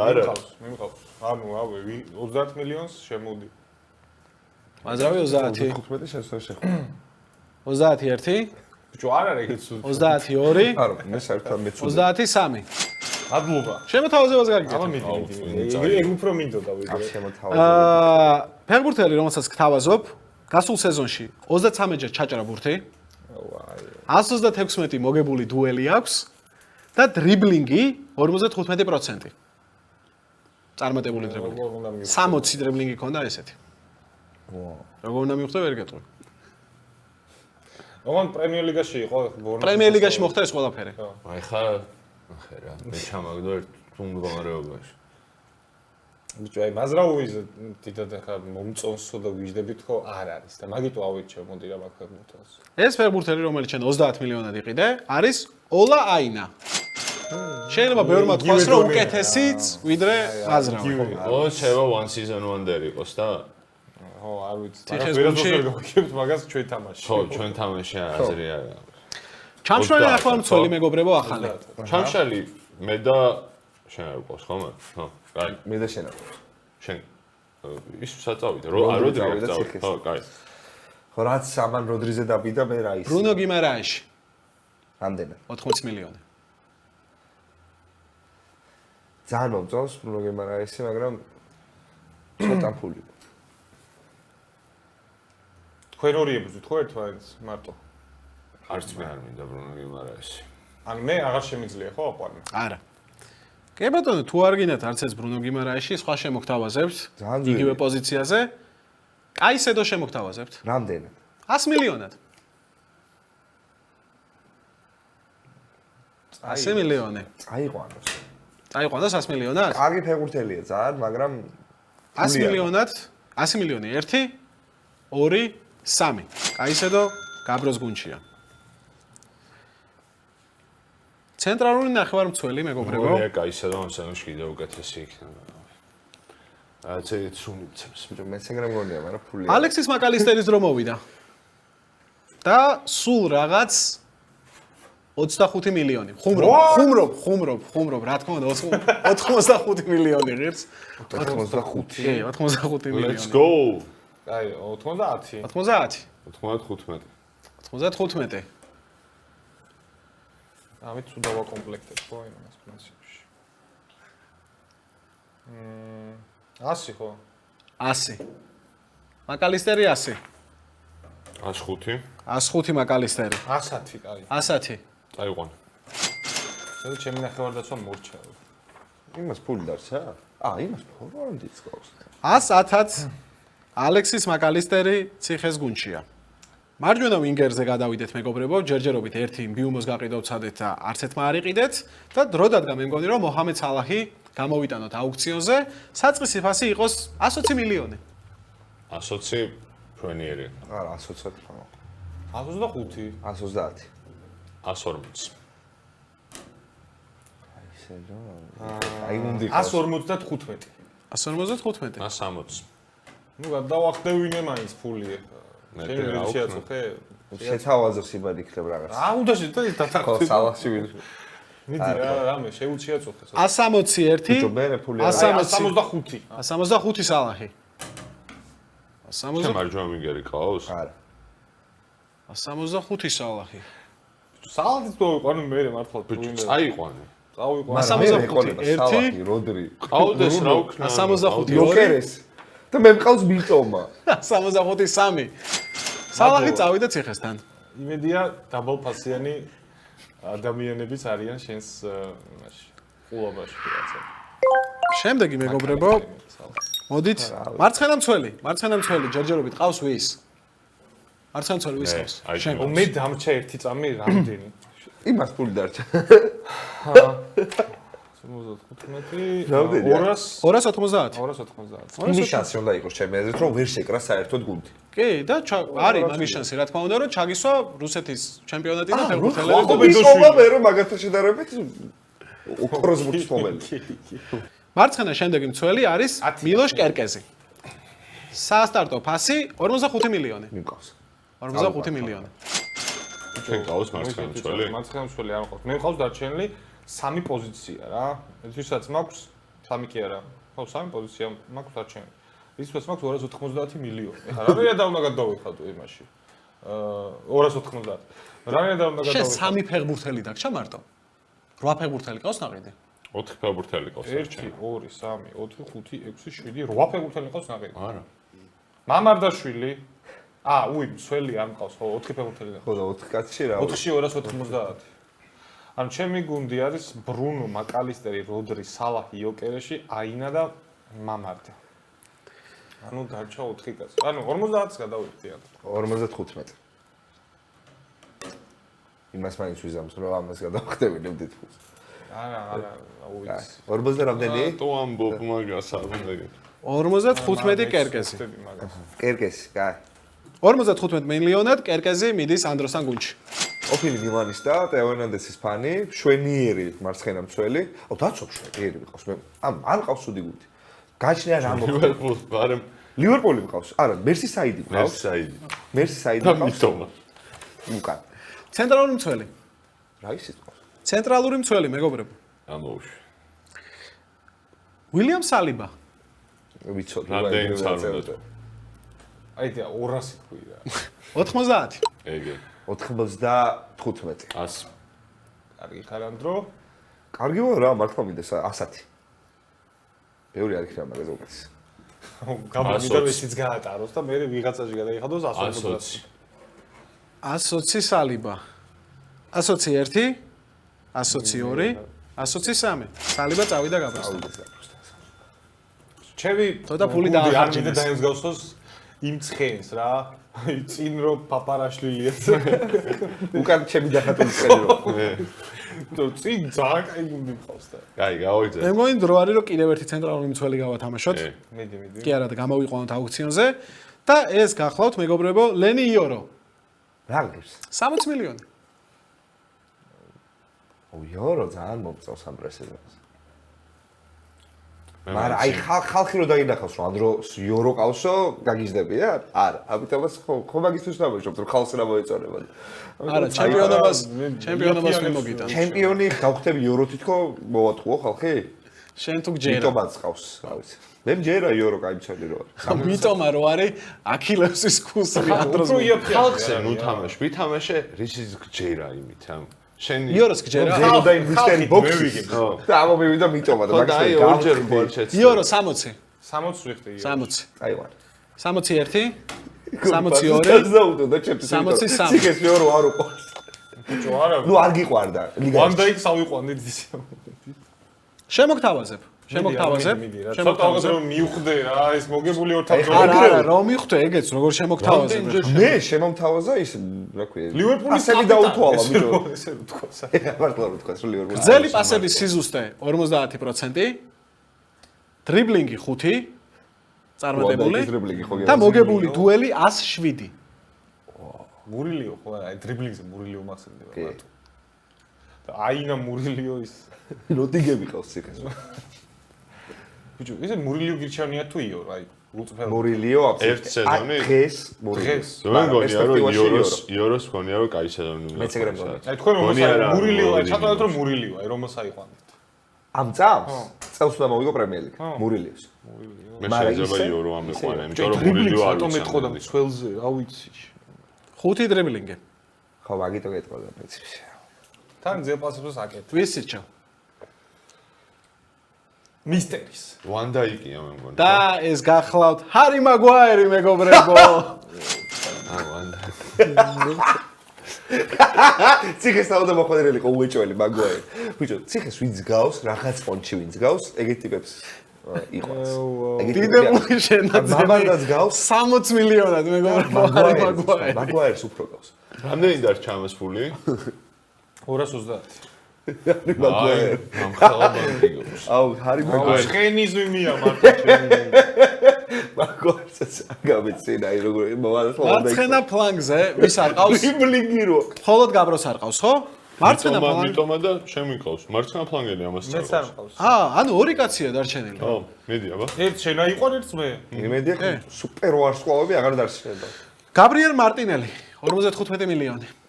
D: არა.
C: მიყავს. ანუ ავე 30 მილიონს შემოდი.
B: მაზრავი 30.
A: 15 შესვლა შეხვდა.
B: 31,
C: ბიჭო არ არის ეგეც
B: 32,
A: არა, მე საერთოდ მეცუდი.
B: 33.
C: ადლობა.
B: შემოთავაზებას
C: აბა
B: გაგიგეთ.
C: მიდი. ეგ უფრო მინდოდა ვიდრე.
A: შემოთავაზე.
B: ფეხბურთელი, რომელსაც გთავაზობ, გასულ სეზონში 33-ჯერ ჩაჭრა ბურთი. 136 მოგებული დუელი აქვს და დრიბლინგი 55%. წარმატებული დრიბლინგი. 60 დრიბლინგი ქონდა ესეთი. როგორ უნდა მივხვდე ვერ გეტყვი.
C: ოღონდ პრემიერ ლიგაში იყო ბორნას.
B: პრემიერ ლიგაში მოხდა ეს ყველაფერი.
D: აი ხა ახე რა, მე ჩამაგდო ერთ მდგომარეობაში.
C: ბიჭო, აი მაზრაუიზე დიდად ახლა მომწონსო და ვიждდებით ხო არ არის და მაგიტო ავიჩე მოდი რა მაგ ფეხბურთელს.
B: ეს ფეხბურთელი, რომელიც ჩვენ 30 მილიონად იყიდე, არის ოლა აინა. შეიძლება ბევრმა თქვას, რომ უკეთესიც ვიდრე მაზრავი.
D: ო, შევა one season wonder იყოს და
C: ხო, არ ვიცი.
B: ციხეს
C: ვერასდროს
B: გუნდში?
C: ვერ გავიქებთ მაგას ჩვენ თამაში.
D: ხო, ჩვენ თამაში აზრი არა.
B: ჩამშველი ახლა მცველი მეგობრებო ახალი.
D: ჩამშალი მე და შენ არ უყავს ხომ? ხო, კაი.
A: მე და შენა.
D: შენ ის საწავიდა, როდრიგ წავიდა. ხო, კაი.
A: ხო, რაც ამან როდრიზე დაბიდა, მე რა ის.
B: ბრუნო გიმარაეში.
A: რამდენი?
B: 80 მილიონი.
A: ძალიან მომწონს ბრუნო გიმარაესი, მაგრამ ცოტა ფული.
C: თქვენ ორი ებრძვით ხო ერთმანეთს მარტო?
D: არც მე არ მინდა ბრუნო გიმარაესი.
C: ან მე აღარ შემიძლია ხო აყვანო?
B: არა. კი ბატონო, თუ არ გინდათ არც ეს ბრუნო გიმარაეში, სხვა შემოგთავაზებთ იგივე პოზიციაზე. კაისედო შემოგთავაზებთ.
A: რამდენი?
B: 100 მილიონად. 100 მილიონი.
A: წაიყვანოს.
B: წაიყვანოს 100 მილიონად?
A: კარგი ფეხბურთელია ძალიან, მაგრამ
B: 100 მილიონად, 100 მილიონი 1, 2, 3. კაისედო გაბროს გუნჩია. ცენტრალური ნახევარმცველი მეგობრებო.
D: მე კაისედო ამ სანოში კიდევ უკეთესი იქნება. ასე ცუნიცებს.
A: მეც ეგრე მგონია, მაგრამ ფული.
B: ალექსის მაკალისტერის დრო მოვიდა. და სულ რაღაც 25 მილიონი. ხუმრობ, რა თქმა უნდა 85 მილიონი ღირს.
A: 85.
B: კი, 85 მილიონი.
D: Let's go.
C: აი 90.
B: 90.
D: 95.
B: 95.
C: ამით თუ დავაკომპლექტებ ხო იმას პრინციპში. 100 ხო?
B: 100. მაკალისტერი 100.
D: 105.
B: 105 მაკალისტერი.
C: 100, კაი.
B: 100.
D: წაიყვან.
C: ეს ჩემი ნახევარდაცვა მორჩა.
A: იმას ფული დარჩა? იმას ფორვარდიც ყავს.
B: 110-ად ალექსის მაკალისტერი ციხეს გუნჩია. მარჯვენა ვინგერზე გადავიდეთ მეგობრებო, ჯერჯერობით ერთი ბიუმოს გაყიდავცადეთ და არც ერთმა არ იყიდეთ და დრო დადგა მე მგონი რომ მოჰამედ სალაჰი გამოვიტანოთ აუქციონზე, საწყისი ფასი იყოს 120 მილიონი.
D: 120 ფრენიერი.
A: არა, 120 ხო.
C: 125.
A: 130.
D: 140.
A: ისე რა. უნდა იყოს.
C: 155.
B: 155.
D: 160.
C: ნუ გადავახდევინე მაინც ფული ახლა.
D: მეტი
C: შენ
D: რა
C: ვერ
D: უქნა.
C: შეაწუხე?
A: შეთავაზოს იმად იქნებ რაღაც.
C: რა უნდა შეტყვი
A: ხო, სალახში ვინ.
C: მიდი რა, რამე შეუჩიაწუხე.
B: 161.
A: ბიჭო, მე ფული არ
C: 165.
B: 165 სალაჰი. 160
D: შენ მარჯვენა ვინგერი ყავს?
A: არა.
B: 165 სალაჰი.
C: სალადის დავიყვანე მე მართლა
D: ბიჭო, წაიყვანე.
C: წავიყვანე.
B: 165 1
A: როდრი.
D: ყავდეს რა უქნა?
B: 165
A: ლოკერეს. და მე მყავს ბიჭომა.
B: 165 3. სალაჰი წავიდა ციხესთან.
C: იმედია დაბალ ფასიანი ადამიანებიც არიან შენს იმაში. ყულობაში რაღაცა.
B: შემდეგი მეგობრებო, მოდით მარცხენა მცველი ჯერჯერობით ყავს ვის? მარცხენა მცველი ვის ყავს? შენ.
C: მე დამრჩა ერთი წამი რამდენი?
A: იმას ფული დარჩა.
C: 75
A: რამდენი?
B: 290.
C: 290.
A: იმის შანსი უნდა იყოს ჩემი აზრით, რომ ვერ შეკრა საერთოდ გუნდი.
B: კი, და არის მაგის შანსი, რა თქმა უნდა, რომ ჩაგისვა რუსეთის ჩემპიონატი და
A: ხო,
B: ფეხბურთელები.
A: ბიჭომა მე რომ მაგათა შედარებით ოქროს მწველი.
B: მარცხენა შემდეგი მცველი არის მილოშ კერკეზი. საასტარტო ფასი 45 მილიონი.
A: მიმყავს.
B: 45 მილიონი.
D: შენ ყავს მარცხენა მცველი?
C: მარცხენა მცველი არ მყავს. მე მყავს დარჩენილი 3 პოზიცია რა. ისიც მაქვს 3 კი არა. ხო, 3 პოზიცია მაქვს დარჩენილი. ისიც მაქვს 290 მილიონი. ეხლა რა უნდა გადავიხადო იმაში? 290. რა უნდა
B: შენ
C: გადავიხადო?
B: 3 ფეხბურთელი დაგჭა მარტო. 8 ფეხბურთელი ყავს ნაყიდი.
D: 4 ფეხბურთელი ყავს.
C: 1 2 3 4 5 6 7 8 ფეხბურთელი ყავს ნაყიდი.
D: არა.
C: მამარდაშვილი მცველი არ მყავს ხო 4 ფეხბურთელი და
A: ხო და 4 კაცში რა.
C: 4-ში 290. ანუ ჩემი გუნდი არის ბრუნო, მაკალისტერი, როდრი, სალაჰი, იოკერეში, აინა და მამარდა. ანუ დარჩა 4 კაცი. ანუ 50-ს გადავიხდიან.
A: 55. იმას მაინც ვიზამს რომ ამას გადავხდებინებდით ფულს.
C: არა, უიც.
A: 40 და რამდენი?
D: თუ ამბობ მაგას არ უნდა.
B: 55 კერკეზი.
A: კერკესი, კაი.
B: 55 მილიონად კერკეზი მიდის ანდროსთან გუნდში.
A: ყოფილი მილანის და ტეო ერნანდესის ფანი, შვენიერი მარცხენა მცველი. დაცო შვენიერი მიყავს. მე არ მყავს სუდი გუნდი. გაჩნია რა მოხდა.
D: ლივერპულს ბარემ
A: ლივერპული მყავს. არა, მერსისაიდი მყავს. მერსისაიდი
D: და
A: მყავს.
D: მიტომა.
A: უკან.
B: ცენტრალური მცველი.
A: რა ისიც მყავს?
B: ცენტრალური მცველი მეგობრებო.
D: ამოუშვი.
B: უილიამ სალიბა.
A: ვიცოდი,
D: რამდენიც არ უნდა.
C: აი და 200 თქვი რა.
B: 90.
D: ეგე.
A: 95.
D: 100.
C: კარგი ხარანდრო.
A: კარგი ვარ რა, მართლა მინდა 100. ბევრი არ იქნება რეზულტატი.
C: გამომიდა ისიც გაატაროს და მე ვიღაცაში გადაიხადოს 120.
B: 120 სალიბა. 121, 122, 123. სალიბა წავიდა გაბროსდა.
C: ჩემი
B: ცოტა ფული დაახარჯინეს.
C: არ დაემსგავსოს იმ ცხენს რა. წინ რო პაპარაშვილიაც.
A: უკან ჩემი დახატული წელი რო.
C: თუ წინ ძალიან კაი გუნდი მყავს და.
D: კაი, გავიძე.
B: მე მგონი დრო არის რომ კიდევ ერთი ცენტრალური მცველი გავათამაშოთ.
C: მიდი.
B: კი არა და გამოვიყვანოთ აუქციონზე და ეს გახლავთ მეგობრებო ლენი იორო.
A: რა გიქს?
B: 60 მილიონი.
A: იორო ძალიან მომწონს ამ პრესიდენტს. მაგრამ აი ხალხი რო დაინახავს რომ ანდროს იორო ყავსო, გაგიზდებია? არა, ამიტომაც ხო მაგისთვის დავეშობთ რომ ხალხს რა მოეწონება.
B: არა, ჩემპიონობას მიმოგიტანს.
A: ჩემპიონი გავხდები იორო თითქო მოვატყუო ხალხი?
B: შენ თუ გჯერა.
A: მიტომაც ყავს, რა ვიცი. მე მჯერა იორო კაი მცველი რო არის.
B: მიტომა რო არის აქილევსის ქუსლი ანდროს.
D: ხალხზე ნუ თამაშ, ვითამაშე რისის გჯერა იმით ამ. შენ
B: იოროს გჯერა?
A: ჯერო და იმ მისტერი ბოქსი. და ამოვივიდა მიტომა და
D: მაგას აი ორჯერ გვარჩეთ.
B: იორო 60.
C: 60 ვიხდი.
B: 60.
A: აი ვარ.
B: 61. 62.
A: ზაუდო და ჩემთვის
B: 63.
A: ციხეს იორო არ უყურს.
C: ბიჭო არა.
A: ნუ არ გიყვარდა ლიგაში.
C: ვანდაიკ სავიყვანდი ისე.
B: შემოგთავაზებ.
C: ცოტა რომ მივხვდე რა, ეს მოგებული ორთავაზო.
B: არა, რომ მივხვდე ეგეც როგორ შემოგთავაზებ.
A: მე შემომთავაზა ის, რა ქვია.
C: ლივერპულის
A: პასები დაუთვალა ბიჭო.
C: ესე ვთქვას.
A: მართლა რო თქვას რომ ლივერპული.
B: გრძელი პასების სიზუსტე 50%, დრიბლინგი 5 წარმატებული და მოგებული დუელი 107.
C: მურილიო ხო არა, აი დრიბლინგზე მურილიო მახსენდება მარტო. და აინა მურილიო ის
A: როდიგები ყავს ციხეს.
C: ბიჭო, ესე მურილიო გირჩევნია თუ იო, აი, უწფერ.
A: მურილიო
D: ერთ სეზონი
A: დღეს მურილიო.
D: მე მგონია რომ იოროს მგონია რომ კაი სეზონი უნდა.
A: მეც ეგრე მგონია.
C: აი თქვენ რომ მურილიო, აი ჩატარეთ რომ მურილიო, აი რომელს აიყვანეთ.
A: ამ წამს წელს უნდა მოვიგო პრემიერ ლიგა. მურილიოს.
D: მე შეიძლება იორო ამეყვანა, იმიტომ რომ
C: მურილიო
D: მურილიო არ
C: რატომ ეთყოდა მცველზე, რა ვიცი.
B: 5 დრიბლინგი.
A: ხო, მაგიტო გეტყოდა მეც.
C: თან ძეპასებს აკეთე.
B: ვისიჩო.
C: მისტერის.
D: ვანდაიკია მე მგონი.
B: და ეს გახლავთ ჰარი მაგუაირი მეგობრებო.
A: ციხეს თავდა მოხდერელი ყო უეჭველი მაგუაირი. ბიჭო, ციხეს ვინც გავს, რაღაც პონჩი ვინც გავს, ეგეთი ტიპებს იყვანს.
B: დიდებული შენაძენი.
A: მამადაც გავს
B: 60 მილიონად მეგობრებო ჰარი მაგუაირი.
A: მაგუაირს უფრო გავს.
D: რამდენი დარჩა ამას ფული?
C: 230.
A: მაგუაირი.
D: ამხელაბანიგოს.
A: აუ, ჰარი მაგუაირი.
C: ცხენიზმია მარტო ჩემი.
A: მაგუაირს გამეცინა, აი როგორ მოვარცხო.
B: მარცხენა ფლანგზე ვის არ ყავს?
A: დრიბლინგი რო.
B: მხოლოდ გაბროს არ ყავს, ხო? მარცხენა ფლანგზე.
D: მიტომა და შემიყავს. მარცხენა ფლანგელი ამას
C: მეც არ მყავს.
B: ანუ ორი კაცია დარჩენილი.
D: ხო, მიდი აბა.
C: ერთ შენ აიყვან ერთს მე.
A: იმედია სუპერ ვარსკვლავები აღარ დარჩენდა.
B: გაბრიელ მარტინელი 55 მილიონი.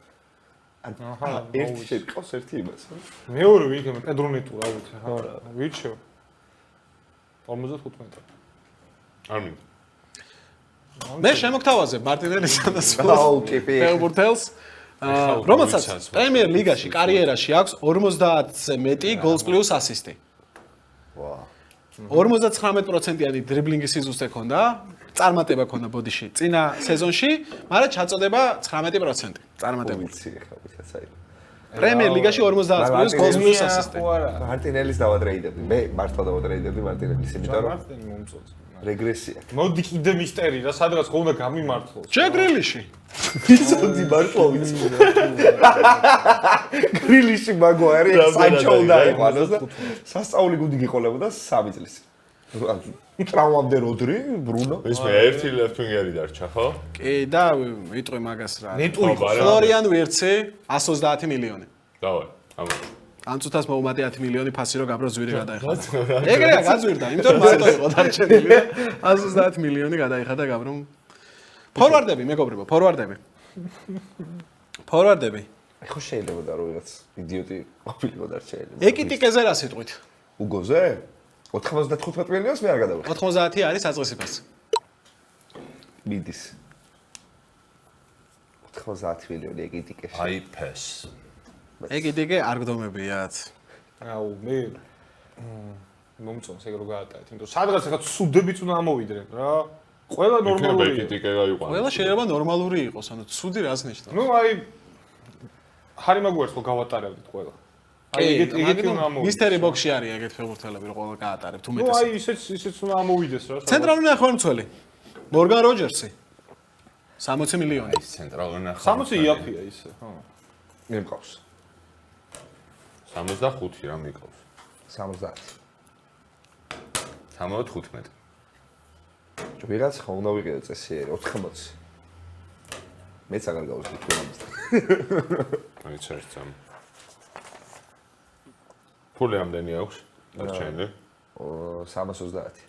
A: აჰა, ერთი შეყავს ერთი იმას.
C: მეორე ვიქემ პედრონეტუ რა ვიცი, ხო რა. ვიჩო. 55.
D: არ მინდა.
B: მე შემოგთავაზებ მარტინელისა და
A: აუ, ტიპი.
B: ფეუბურთელს, რომელსაც პრემიერ ლიგაში კარიერაში აქვს 50-ზე მეტი გოლს პლუს ასისტი.
A: ვა.
B: 59%-იანი დრიბლინგის სიზუსტე ჰქონდა, წარმატება ჰქონდა ბოდიში წინა სეზონში, მაგრამ ჩაწოდება 19%. წარმატებული.
A: ვიცი ხა ვიცი.
B: პრემიერ ლიგაში 50 პლუს გოლს პლუს ასისტი.
A: მარტინელის დავატრეიდები. მე მართლა დავატრეიდები მარტინელის, იმიტომ რომ
C: მარტინი მომწონს.
A: რეგრესია.
C: მოდი კიდე მისტერი რა, სადღაც ხო უნდა გამიმართლოს.
B: ჯეგრილიში.
A: ვიცოდი მართლა ვიცი. გრილიში მაგუაირი სანჩო დაიყვანოს და სასწაული გუნდი გიყოლებოდა 3 წლის. ტრავმამდე როდრი, ბრუნო.
D: ის მე ერთი left wing-ერი დარჩა, ხო?
B: კი და ვიტყვი მაგას რა.
C: ნეტური
B: ფლორიან ვირცი 130 მილიონი.
D: დავაი, ამა.
B: ამ წუთას მოუმატე 10 მილიონი ფასი რო გაბროს ზვირი გადაიხადა. ეგრეა გაძვირდა, იმიტომ რომ მარტო იყო დარჩენილი. 130 მილიონი გადაიხადა გაბრომ. ფორვარდები, მეგობრებო, ფორვარდები.
A: აი ხო შეიძლება რომ ვიღაც იდიოტი ყოფილიყო დარჩენილი.
B: ეკიტიკეზე რა სიტყვით?
A: უგოზე? 95 მილიონს მე არ გადავიხდი.
B: 90 არის საწყისიფასი.
A: მიდის. 90 მილიონი ეგიდიკე.
D: აი ფეს.
B: ეგიდიკე არ გდომებიათ.
C: აუ მე მომწონს ეგ რო გაატარეთ, იმიტომ სადღაც ახლა ცუდებიც უნდა ამოვიდნენ რა. ყველა ნორმალურია.
D: ეგიდიკე გაიყვანეს.
B: ყველა შეიძლება ნორმალური იყოს, ანუ ცუდი რას ნიშნავს?
C: ნუ აი ხარი მაგვარს ხო გავატარებდით ყველა. აი ეგეთი უნდა ამოვიდეს.
B: მისტერი ბოქსში არის ეგეთ ფეხბურთელები რო ყველა გაატარებთ
C: ნუ
B: უმეტესად.
C: აი ისეც უნდა ამოვიდეს რა.
B: ცენტრალური ნახევარმცველი. მორგან როჯერსი. 60 მილიონი.
D: ცენტრალური ნახევარი.
C: 60 იაფია ისე, ხო.
A: მე მყავს.
D: 65 რა მიყავს.
A: 70.
D: 75.
A: ვიღაც ხომ უნდა ვიყიდე წესიერი 80. მეც აღარ გავუსვით ამას.
D: აი წერწამ. ფული ამდენი აქვს? დარჩენილი?
A: 330.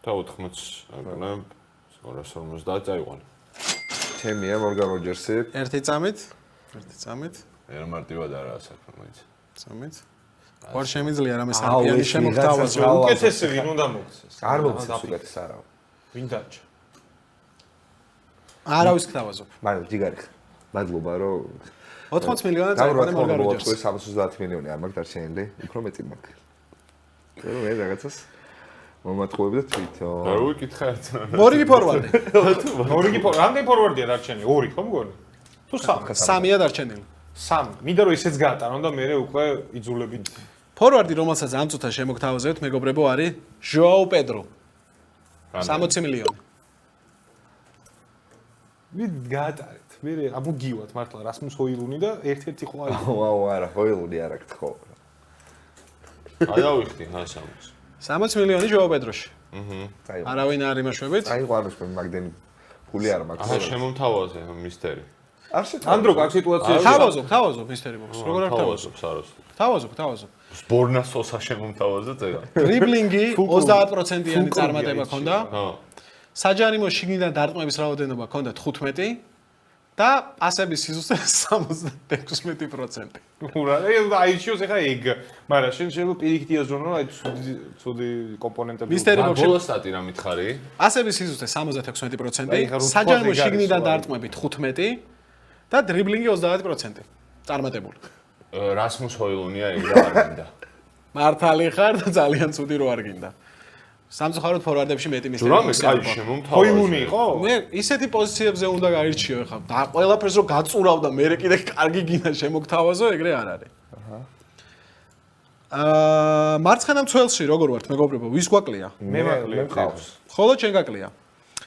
D: და 80 აგონებ 250 წაიყვანე.
A: ჩემია მორგან როჯერსი.
B: ერთი წამით.
D: ერთ მარტივად არაა საქმე მაინც.
B: წამით. ვარ შემიძლია რამე სამფიანი შემოგთავაზო.
C: უკეთესი ვინ უნდა მოქცეს?
A: არ მოგცეს უკეთეს არა.
C: ვინ დარჩა?
B: არავის გთავაზობ.
A: მაგრამ ჯიგარი ხარ. მადლობა რომ
B: 80 მილიონი წაიყვანე მორგან როჯერსი.
A: 330 მილიონი არ მაქვს დარჩენილი. უფრო მეტი მაქვს. კერო მე რაღაცას მომატყუები და თვითონ.
D: რა ვიკითხეთ?
B: მორიგი ფორვარდი.
C: რამდენი ფორვარდია დარჩენილი? 2 ხო მგონი? თუ 3?
B: 3-ია დარჩენილი.
C: 3. მინდა რომ ისეც გაატარონ და მე უკვე იძულებით.
B: ფორვარდი, რომელსაც ამ წუთა შემოგთავაზებთ, მეგობრებო, არის ჟოაუ პედრო. 60 მილიონი.
C: მე გაატარეთ. მე ამოგივათ მართლა რასმუს ჰოილუნი და ერთ-ერთი ხო არის.
A: ვაუ, არა, ჰოილუნი არ აქვს ხო.
D: გადავიხდი ჰასამს.
B: 60 მილიონი ჟოაუ პედროში.
A: წაიღო.
B: არავინ არ იმაშვებით.
A: წაიღო არის მე მაგდენი ფული არ მაქვს.
D: აა შემომთავაზე მისტერი.
A: არ შეთავაზო.
C: ანდრო აქ სიტუაციაში
B: თავაზობ მისტერი ბოქს. როგორ არ თავაზობ?
D: თავაზობ.
B: თავაზობ.
D: სბორნასოსა შემომთავაზე წერა.
B: დრიბლინგი 30%-იანი წარმატება ჰქონდა.
D: ხო.
B: საჯარიმო შიგნიდან დარტყმების რაოდენობა ჰქონდა 15 და პასების სიზუსტე 76%.
C: ურა, აიჩიოს ახლა ეგ. მაგრამ შენ შეიძლება პირიქით იაზრონ რომ აი ცუდი კომპონენტები.
B: მისტერი ბოქსში
D: ბოლო სტატი რა მითხარი?
B: პასების სიზუსტე 76%, საჯარიმო შიგნიდან დარტყმები 15 და დრიბლინგი 30% წარმატებული.
D: რასმუს ჰოილუნია ეგ რა არ მინდა.
B: მართალი ხარ და ძალიან ცუდი რო არ გინდა. სამწუხაროდ ფორვარდებში მეტი მისტერი
D: რამე
B: ბოქსი
D: კაი
B: არ გვაქვს.
D: შემომთავაზე.
C: ჰოილუნი იყო?
B: მე ისეთი პოზიციებზე უნდა გაირჩიო ხა. და ყველაფერს რო გაწურავ და მე კიდე კარგი გინდა შემოგთავაზო, ეგრე არ არის. მარცხენა მცველში როგორ ვართ მეგობრებო? ვის გვაკლია?
C: მე
A: მყავს.
B: ხოლო ჩვენ გაკლია.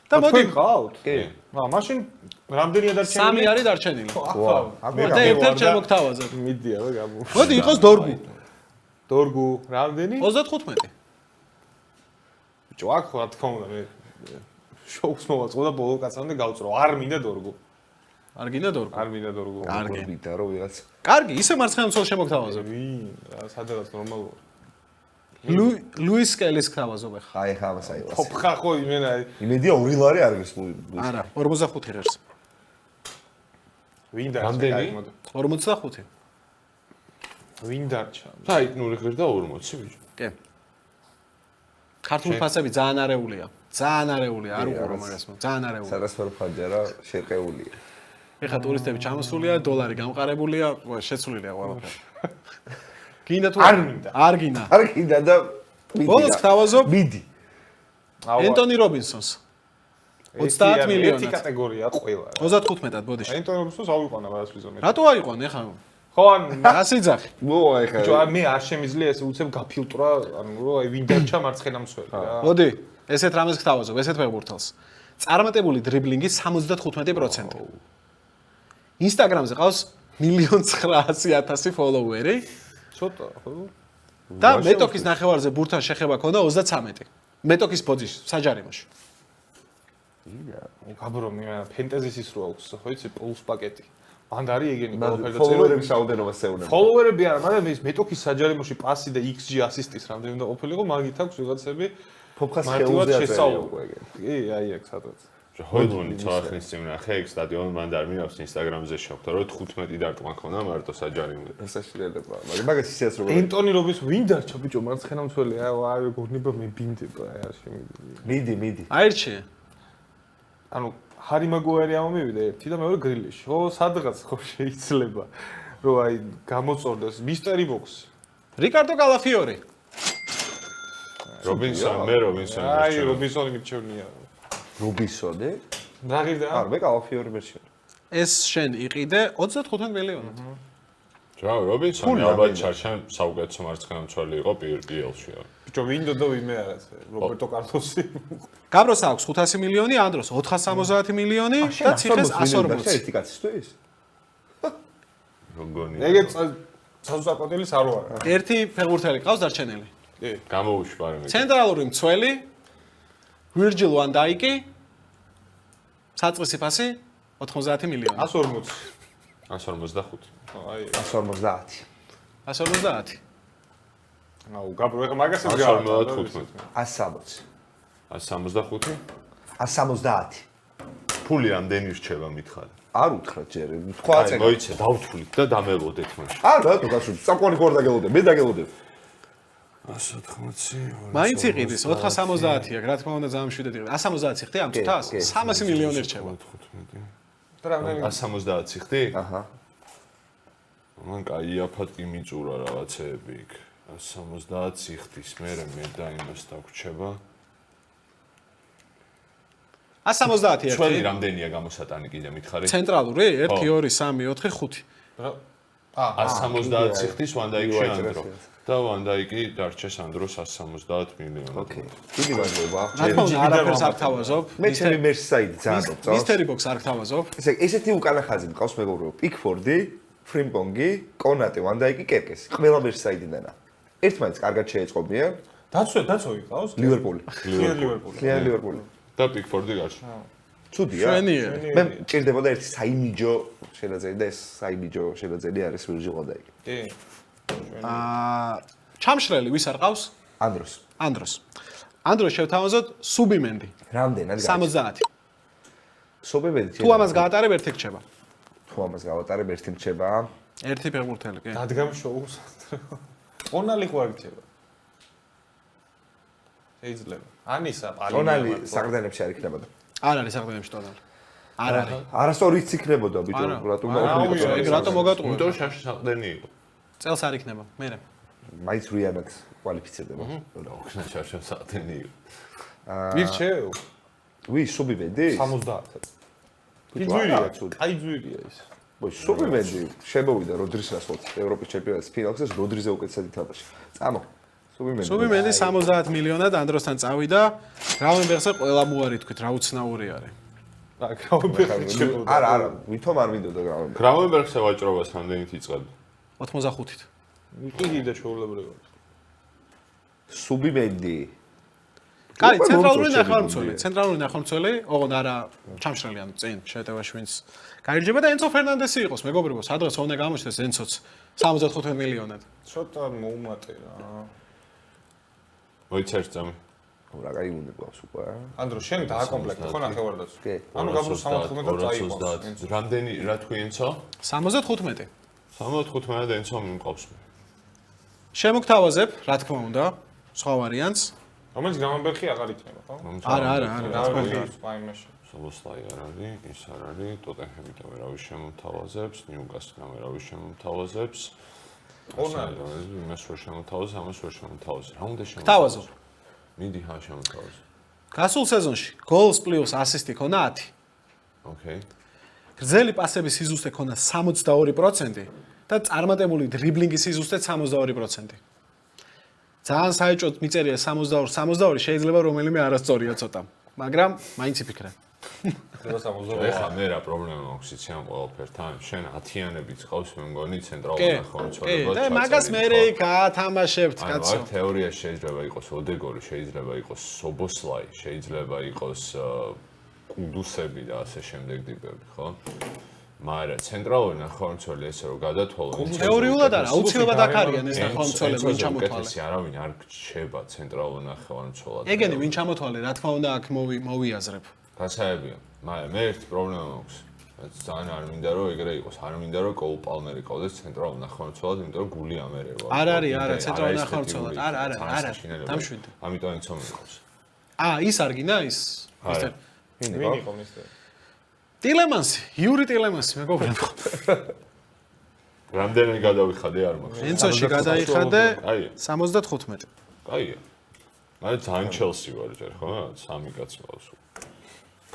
B: და მოდი
C: გყავთ?
A: კი.
C: მაშინ რამდენია დარჩენილი?
B: 3 არის დარჩენილი.
A: ვაუ.
B: და ერთ-ერთ შემოგთავაზებ.
C: მიდია რა გამო.
B: მოდი იყოს დორგუ.
C: დორგუ რამდენი?
B: 35.
C: ბიჭო, აქ რა თქმა უნდა მე შოუს მოვაწყო და ბოლო კაცამდე გავწრო. არ მინდა დორგუ.
B: არ გინდა დორგუ.
C: არ მინდა დორგუ.
B: კარგი.
A: ვიდა რომ ვიღაც
B: კარგი, ისე მარცხენა მცველს შემოგთავაზებ.
C: ვინ? რა სადღაც ნორმალურია.
B: ლუის სკელის გთავაზობ ახლა.
A: აი ხა ამას აიღოს.
C: ფოფხა ხო იმენა
A: იმედია 2 ლარი არ არის ლუი.
B: არა, 45 ღერს.
C: ვინ დარჩა?
D: რამდენი?
C: კაი, მოდი.
B: 45.
C: ვინ დარჩა?
D: საიტნური ღირდა 40 ბიჭო.
B: კი. ქართული ფასები ძალიან არეულია. ძალიან არეულია, არ უყურო მაგას, ძალიან არეულია.
A: სადასფერო ფანჯარა შერყეულია.
B: ეხლა ტურისტები ჩამოსულია, დოლარი გამყარებულია, შეცვლილია ყველაფერი. გინდა თუ
C: არ მინდა.
B: არ გინდა.
A: არ კიდე და
B: ბოლოს გთავაზობ
A: მიდი.
B: ენტონი რობინსონს. 30 მილიონად.
C: ერთი კატეგორია ყველა.
B: 35-ად ბოდიში.
C: ენტონობს აუიყონა მას ვიზომე.
B: რატო აიყვან ეხლა?
C: ხო ან
B: ასიძახი.
A: მოა ეხა.
C: ბიჭო, მე არ შემიძლია ესე უცებ გაფილტრა, ანუ რომ აი ვინ დარჩა მარცხენა მცველი რა.
B: მოდი, ესეთ რამეს გთავაზობ, ესეთ ფეხბურთელს. წარმატებული დრიბლინგი 75%. ინსტაგრამზე ყავს 1,900,000 ფოლოვერი
C: ცოტა, ხო?
B: და მეტოქის ნახევარზე ბურთთან შეხება ქონდა 33. მეტოქის პოზიციაში, საჯარიმოში.
C: გაბრო მე ფენტეზის ის რო აქვს, ხო იცი, პლუს პაკეტი. მანდ არის ეგენი ყველაფერი და
A: ფოლოვერების რაოდენობას ეუბნება.
C: ფოლოვერები არა, მაგრამ ის მეტოქის საჯარიმოში პასი და XG ასისტის რამდენი უნდა ყოფილიყო, მაგით აქვს ვიღაცები
A: ფოფხას
C: მარტივად
A: ხელზე
C: შესწავლო.
A: აწერია უკვე ეგ.
C: კი, აი აქ სადაც.
D: ჰოილონი ცალახნის წინ ნახე ეგ სტადიონი მან და არ მინავს ინსტაგრამზე შევხვდა რომ 15 დარტყმა ქონდა მარტო საჯარიმდე.
A: ესაშილება. მაგას ისეც როგორ.
C: ენტონი რობინს ვინ დარჩა ბიჭო მარცხენა მცველი აი გონიბა მე ბინდება აი არ შემიდი.
A: მიდი.
B: აირჩიე.
C: ანუ ჰარი მაგუაირი ამომივიდა ერთი და მეორე გრილიში. ო სადღაც ხო შეიძლება რომ აი გამოწორდეს მისტერი ბოქსი.
B: რიკარდო კალაფიორი.
D: რობინსონი
C: აი რობინსონი მიჩვენია.
A: რუბისონი?
C: რა გირდა?
A: არ მე კალაფიორი მერჩიორი.
B: ეს შენ იყიდე 35 მილიონად.
D: რა რობინსონი ალბათ ჩარჩან საუკეთესო მარცხენა მცველი იყო PL-ში.
C: ბიჭო ვინდოდა ვინმე არა რობერტო კარლოსი.
B: გაბროს აქვს 500 მილიონი, ანდროს 470 მილიონი და ციხეს 140.
A: ერთი კაცისთვის?
D: გონი.
C: ეგეც საზუსტებელის არ ვარ.
B: ერთი ფეხბურთელი ყავს დარჩენილი.
C: კი.
D: გამოუშვარე მე.
B: ცენტრალური მცველი ვირჯილ ვან დაიკი საწყისი ფასი 90 მილიონი.
C: 140.
D: 155.
C: აი
A: 150.
B: 150.
C: აუ გაბრო ეხა მაგასაც
D: 155.
A: 160.
D: 165.
A: 170.
D: ფული ამდენი რჩება მითხარი.
A: არ უთხრათ ჯერ. თქვა
D: აი მოიცე დავთვლით და დამელოდეთ მაშინ.
A: რატო გასული? საკვანი ხوار დაგელოდე, მე დაგელოდე.
D: 180.
B: მაინც იყიდის 470-ია, რა თქმა უნდა ზამშვიდად იყიდეს. 170 ხდი ამ წუთას 300 მილიონი რჩება.
D: 15.
C: და რამდენი
D: 170 ხდი?
A: აჰა.
D: მან კაი აფად კი მიწურა რაღაცეები იქ. 170 ხდის მე და იმას დაგვრჩება.
B: 170
D: ჩვენი
B: ერთი.
D: რამდენია გამოსატანი კიდე მითხარი?
B: ცენტრალური 1 2 3 4 5.
D: 170 ხდის ვანდაიკში ანდრო. და ვანდაიკი დარჩეს ანდროს 170 მილიონი.
A: ოკეი. დიდი მადლობა.
B: რა თქმა უნდა არაფერს არ გთავაზობ.
A: მე ჩემი მერსაიდი ძალიან გწონს.
B: მისტერი ბოქს არ გთავაზობ.
A: ესეთი უკანა ხაზი მყავს მეგობრებო. პიკფორდი, ფრიმპონგი, კონატე, ვანდაიკი, კერკესი. ყველა მერსაიდიდანა. ერთმანეთს კარგად შეეწყობიან.
C: დაცო იყავს?
A: ლივერპული.
C: ლივერპული.
A: ლივერპული.
D: და პიკფორდი გარშ.
A: ცუდია.
B: შვენიერი.
A: მე ჭირდებოდა ერთი საიმიჯო შენაძენი და ეს საიმიჯო შენაძენი არის ვირჯილ ვანდაიკი.
C: კი.
B: ჩამშრელი ვის არ ყავს?
A: ანდროს.
B: ანდროს შევთავაზოთ სუბიმენდი.
A: რამდენად
B: 70.
A: სობებედი.
B: თუ ამას გაატარებ ერთი რჩება.
A: თუ ამას გავატარებ ერთი რჩება.
B: ერთი ფეხბურთელი, კი.
C: დადგამ შოუს. ონალი ხო არ გჭირდება. შეიძლება. ანისა, პალინია.
A: ონალი საგდანებში არ იქნებოდა.
B: არ არის აღდგენებში ტოტალი. არ არის.
A: არასწორიც იქნებოდა ბიჭო, რატომ
B: ეგ რატომ მოგატყუა?
D: იმიტომ შაში საყდენი იყო.
B: წელს არ იქნება. მე
A: მაინც რიანად კვალიფიცირდება.
D: ოქნა შაში საყდენი იყო.
C: მირჩევ
A: ვი, სუბიმენდი?
C: 70-ად.
A: ბიჭო,
C: ძვირია,
A: არა, ცუდი.
C: აი ძვირია ის.
A: ბოი, სუბიმენდი შემოვიდა როდრის ნაცვლად ევროპის ჩემპიონატის ფინალზე, როდრიზე უკეთესად ითამაშა. წამო. სუბიმენდი.
B: სუბიმენდი 70 მილიონად ანდროსთან წავიდა. გრაუნბერგზე ყველა მოარი თქვით, რა უცნაური არის.
C: რა გავუბეხე.
A: არა, ვითომ არ მინდოდა გრაუნბერგი.
D: გრაუნბერგს ევაჭრობას რამდენით იწყებდი?
B: 85-ით.
C: იგი და ჩაულებრივად.
A: სუბიმენდი.
B: კაი, ცენტრალური ნახევარმცველი, ოღონდ არა ჩამშრალი ანუ წინ შეტევაში ვინც გაირჯება და ენცო ფერნანდესი იყოს, მეგობრებო, სადღაც უნდა გამოჩნდეს ენცოც 75 მილიონად.
C: ცოტა მოუმატე რა.
D: მოიცერს წამი.
A: რა კაი უნდა გავს უკვე.
C: ანდრო, შენ დააკომპლექტე ხო ნახევარდაც?
A: კი.
C: ანუ გაბროს 75-ად წაიყოს.
D: რამდენი რა თქვი ენცო?
B: 75.
D: 75-ად ენცო მიმყავს მე.
B: შემოგთავაზებ, რა თქმა უნდა, სხვა ვარიანტს.
C: რომელიც გამამბერხი აღარ იქნება, ხო?
B: არა, რა თქმა უნდა.
C: სპაიმაში.
D: სოლოსლაი არ არის, ის არ არის, ტოტენჰემი და ვერავის შემოთავაზებს, ნიუკასლი ვერავის შემოთავაზებს.
C: ონალი.
D: იმას ვერ შემოთავაზებს, ამას ვერ შემოთავაზებს. რა უნდა შემოთავაზოს?
B: გთავაზობ.
D: მიდი ხა შემოთავაზო.
B: გასულ სეზონში გოლს პლუს ასისტი ქონა 10.
D: ოკეი.
B: გრძელი პასების სიზუსტე ქონა 62% და წარმატებული დრიბლინგის სიზუსტე 62%. ძალიან საეჭვოდ მიწერია 62 შეიძლება რომელიმე არასწორია ცოტა, მაგრამ მაინც იფიქრე.
D: ეხლა მე რა პრობლემა მაქვს იცი ამ ყველაფერთან? შენ 10-იანებიც ყავს მე მგონი ცენტრალური ნახევარმცველად.
B: და მაგას მე გაათამაშებთ, კაცო.
D: არა, თეორია შეიძლება იყოს ოდეგორი, შეიძლება იყოს სობოსლაი, შეიძლება იყოს კუნდუსები და ასე შემდეგ ტიპები, ხო? მაგრამ ცენტრალური ნახევარმცველი ესე რომ გადათვალო,
B: თეორიულად არა, აუცილებლად აქ არიან ეს ნახევარმცველები, ვინ ჩამოთვალე.
D: ეს არავინ არ გრჩება ცენტრალურ ნახევარმცველად.
B: ეგენი ვინ ჩამოთვალე, რა თქმა უნდა აქ მოვიაზრებ.
D: გასაებია. მაგრამ მე ერთი პრობლემა მაქვს. ძალიან არ მინდა რომ ეგრე იყოს, არ მინდა რომ კოულ პალმერი ყავდეს ცენტრალურ ნახევარმცველად, იმიტომ რომ გული ამერე ვარ.
B: არ არის, არა, ცენტრალურ ნახევარმცველად. არა. დამშვიდე.
D: ამიტომ იცომ მიყავს.
B: ის არ გინდა ის?
C: ვინ იყო მისტერი?
B: ტილემანსი, იური ტილემანსი, მეგობრებო.
D: რამდენი გადავიხადე არ მაქვს.
B: ენცოში გადაიხადე
D: აია.
B: 75.
D: აია. მაგრამ ძალიან ჩელსი ვარ ჯერ, ხო? სამი კაცი მყავს.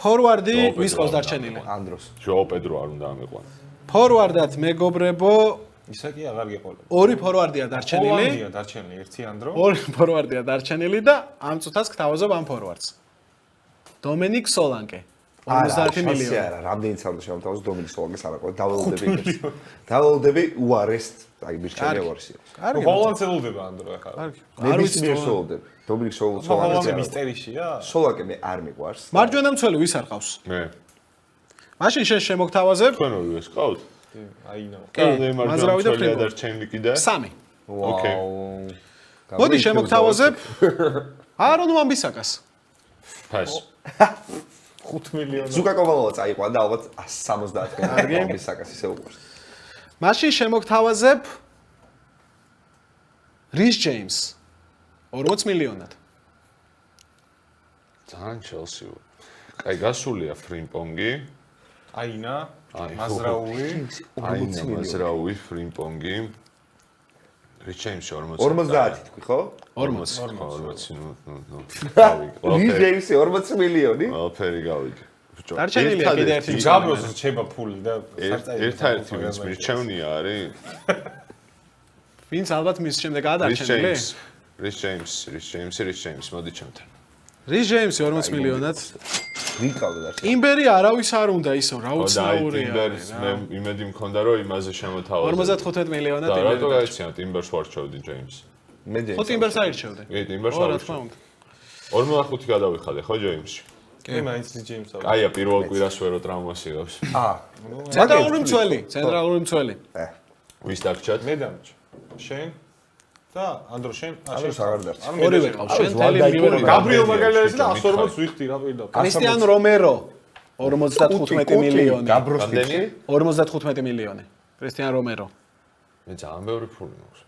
B: ფორვარდი ვის ყავს დარჩენილი?
A: ანდროს.
D: ჟოო პედრო არ უნდა ამეყვანა.
B: ფორვარდად მეგობრებო,
C: ისა კი აღარ გეყოლა.
B: ორი ფორვარდია დარჩენილი.
C: ჰოლანდია დარჩენილი, ერთი ანდრო.
B: ორი ფორვარდია დარჩენილი და ამ წუთას გთავაზობ ამ ფორვარდს. დომენიკ სოლანკე. 50 მილიონი.
A: არა, რამდენი წავდა შემოთავაზო დომინიკ სოლანკეს არ აყოლა. დავალდები უარესტ, აი მირჩენია უარესი.
B: კარგი.
C: ჰოლანდს ელოდება ანდრო ახლა.
B: კარგი.
A: არ ვიცი სოლდები. დომინიკ
C: ჰოლანდი
A: სოლანკე
C: მისტერიშია?
A: სოლანკე მე არ მიყვარს.
B: მარჯვენა მცველი ვის არ ყავს?
D: მე.
B: მაშინ შენ შემოგთავაზებ
D: თქვენოვი ეს ყავთ?
C: აინა.
B: მაზრავი და ფრინკო.
D: დარჩენილი კიდე?
B: 3.
D: ოკეი.
B: მოდი შემოგთავაზებ არონ ვამბისაკას.
D: ფას.
C: 5 მილიონი.
A: ზუკა კოვალოვა წაიყვა და ალბათ 170 მისაკას ისე უყურს.
B: მაშინ შემოგთავაზებ რის ჯეიმს 40 მილიონად.
D: ძალიან ჩელსი ვარ. აი გასულია ფრიმპონგი.
C: აინა,
D: აი,
C: მაზრაუი.
D: აინა მაზრაუი ფრიმპონგი. რიჩეიმსი
A: 50 თქვი ხო?
B: 40.
A: ლიჟეიმსი 40 მილიონი?
D: ყველაფერი გავიგე. ბიჭო,
B: დარჩენილია კიდე ერთი
C: გაბროს რჩება ფული და
D: ერთ-ერთი ვინც მირჩევნია არის
B: ვინც ალბათ მის შემდეგ გადარჩენილი?
D: რის ჯეიმს მოდი ჩემთან.
B: რის ჯეიმსი 40 მილიონად.
A: ვინ ყავდა დარჩენილი?
B: ტიმბერი არავის არ უნდა ისო რა უცნაურია.
D: ტიმბერს მე იმედი მქონდა რომ იმაზე შემოთავაზე.
B: 55 მილიონად
D: და რატო
B: ტიმბერი.
D: გაიციან ტიმბერს ვარჩევდი ჯეიმს?
A: მე ჯეიმს.
B: ხო ტიმბერს აირჩევდე.
D: კი ტიმბერს
B: ხო რა
D: ვარჩევდი.
B: თქმა უნდა.
D: 45 გადავიხადე ხო ჯეიმსში?
C: მე მაინც ჯეიმს ავ.
D: კაია პირველ კვირას ვერო ტრამვას იღებს.
B: ცენტრალური მცველი.
D: ვის დაგჭათ?
C: მე დამჭ. შენ და ანდრო შენ
A: ანდროს აღარ დარჩა.
B: ორივე ყავს შენ თელი რივერო.
C: გაბრიელ მაგალერეს და 140 ვიხდი რა პირდაპირ.
B: კრისტიან რომერო 55 მილიონი.
A: გაბროს
D: რამდენი?
B: 55 მილიონი. კრისტიან რომერო.
D: მე ძალიან ბევრი ფული მაქვს.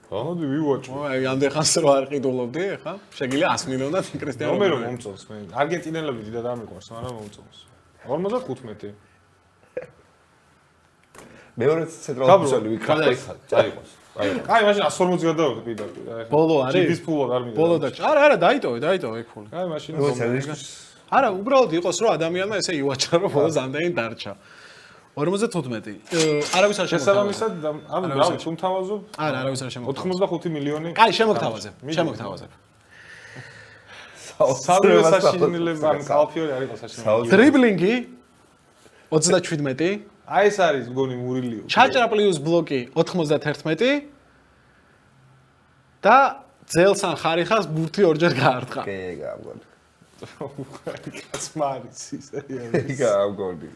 D: ხო?
C: მოდი ვივაჭო.
B: აი ამდენ ხანს რო არ ყიდულობდი, ხა? შეგიძლია 100 მილიონად კრისტიან
C: რომერო მომწონს მე. არგენტინელები დიდად ამიყვარს, მაგრამ მომწონს. 55.
A: მეორე ცენტრალური მცველი ვიკრა.
D: წაიყოს.
C: აი მაშინ 140 გადავიღე პირდაპირ.
B: ბოლო არის?
C: ჯიბის ფულად არ მინდა.
B: ბოლო და არა, დაიტოვე ეგ ფული.
C: აი მაშინ
B: არა, უბრალოდ იყოს რომ ადამიანმა ესე ივაჭა რომ ბოლოს ამდენი დარჩა. 55. არავის არ შემოგთავაზებ.
C: შესაბამისად, ანუ რა თქმა უნდა, თავაზობ.
B: არა, არავის არ შემოგთავაზებ.
C: 85 მილიონი.
B: კაი, შემოგთავაზებ.
C: სავიო საშინელება, ან კალფიორი არ იყო საშინელი.
B: დრიბლინგი 37.
C: აი ეს არის მგონი მურილიო.
B: ჩაჭრა პლუს ბლოკი 91 და ძელსან ხარიხას ბურთი ორჯერ გაარტყა.
A: კი, გამგონი.
C: კაცმარის ისე.
A: გამგონი.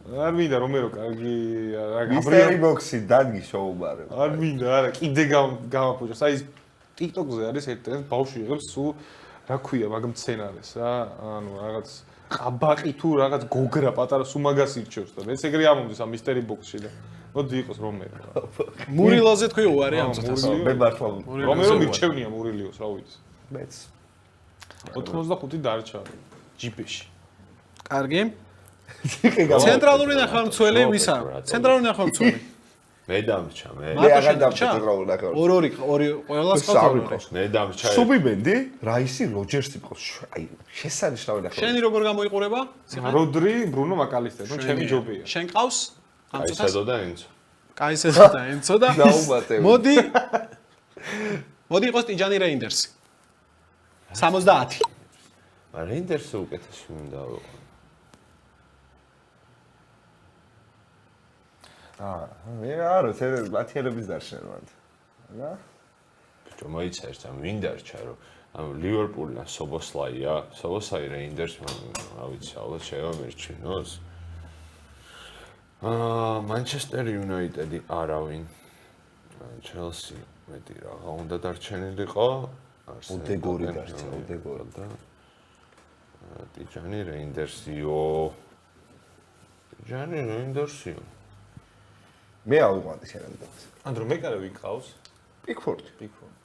C: არ მინდა რომერო კარგი რა
A: მისტერი ბოქსი დადგი შოუმარე.
C: არ მინდა არა კიდე გამაფუჭოს. აი ეს TikTok-ზე არის ერთ-ერთი ბავშვი იღებს სულ რა ქვია მაგ მცენარეს რა ანუ რაღაც ყაბაყი თუ რაღაც გოგრა პატარა სულ მაგას ირჩევს და მეც ეგრე ამომდის ამ მისტერი ბოქსში და მოდი იყოს რომერო რა.
B: მურილოზე თქვი უარი ამ წუთას.
A: მე მართლა
C: რომერო მირჩევნია მურილიოს რა ვიცი.
A: მეც
C: 85 დარჩა ჯიპეში.
B: კარგი. ცენტრალური ნახევარმცველი ვისა? ცენტრალური ნახევარმცველი.
D: მე დამრჩა მე.
A: მე აღარ დამჭა ცენტრალური ნახევარმცველი.
B: ორი ყველას ყავს.
D: მე დამრჩა.
A: სუბიმენდი, რაისი, როჯერსი ყავს. აი, შესანიშნავი ნახევარმცველი.
B: შენი როგორ გამოიყურება?
C: როდრი, ბრუნო მაკალისტერი, ნუ ჩემი ჯობია.
B: შენ ყავს? ამ წუთას?
D: კაისედო და ენცო.
B: კაისედო და ენცო და
A: დაუმატე.
B: მოდი იყოს ტიჯანი რეინდერსი. 70.
D: მაგრამ რეინდერსი უკეთესი მინდა ვიყო.
A: მე არა, ეს ლათიანების დარჩენა მანდ. რა?
D: ბიჭო, მოიცა ერთ ამ ვინ დარჩა რომ ანუ ლივერპულიდან სობოსლაია, სობოსლაი რეინდერს რა ვიცი, ალბათ შეიძლება მერჩინოს. მანჩესტერ იუნაიტედი არავინ. ჩელსი მეტი რაღა უნდა დარჩენილიყო.
A: ოდეგორი დარჩა, ოდეგორი და
D: ტიჯანი რეინდერსიო. ტიჯანი რეინდერსიო.
A: მე ავიყვანდი შენამდე.
C: ანდრო მეკარე ვინ ყავს?
A: პიკფორდი.
C: პიკფორდი.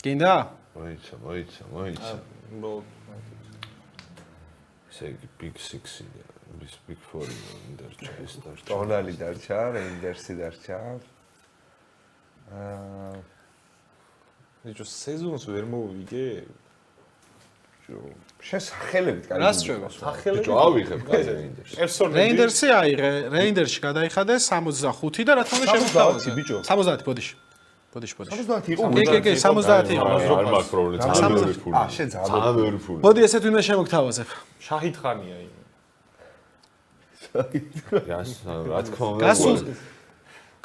B: გინდა?
D: მოიცა.
C: უბრალოდ
D: ესე იგი Big 6-ია, ის Big 4-ია, ინდერჩა ეს დარჩა.
A: ტონალი დარჩა, რეინდერსი დარჩა.
C: ნიჭო სეზონს ვერ მოვიგე?
A: შენ სახელებით კაი.
B: რას შვება?
C: სახელები.
D: ბიჭო, ავიღებ კაი რეინდერსი.
C: პერსონები.
B: რეინდერსი აიღე, რეინდერსში გადაიხადე 65 და რა თქმა უნდა შემოგთავაზე.
A: 70 ბიჭო.
B: 70 ბოდიში.
A: 70 იყო.
B: კი, 70 იყო.
D: არ მაქვს პრობლემა, ძალიან ბევრი ფული.
A: შენ ძალიან
D: ძალიან ბევრი ფული.
B: მოდი ესეთ ვინმე შემოგთავაზებ.
C: შაჰიდ ხანია იმ.
D: გას, რა თქმა უნდა.
B: გასულ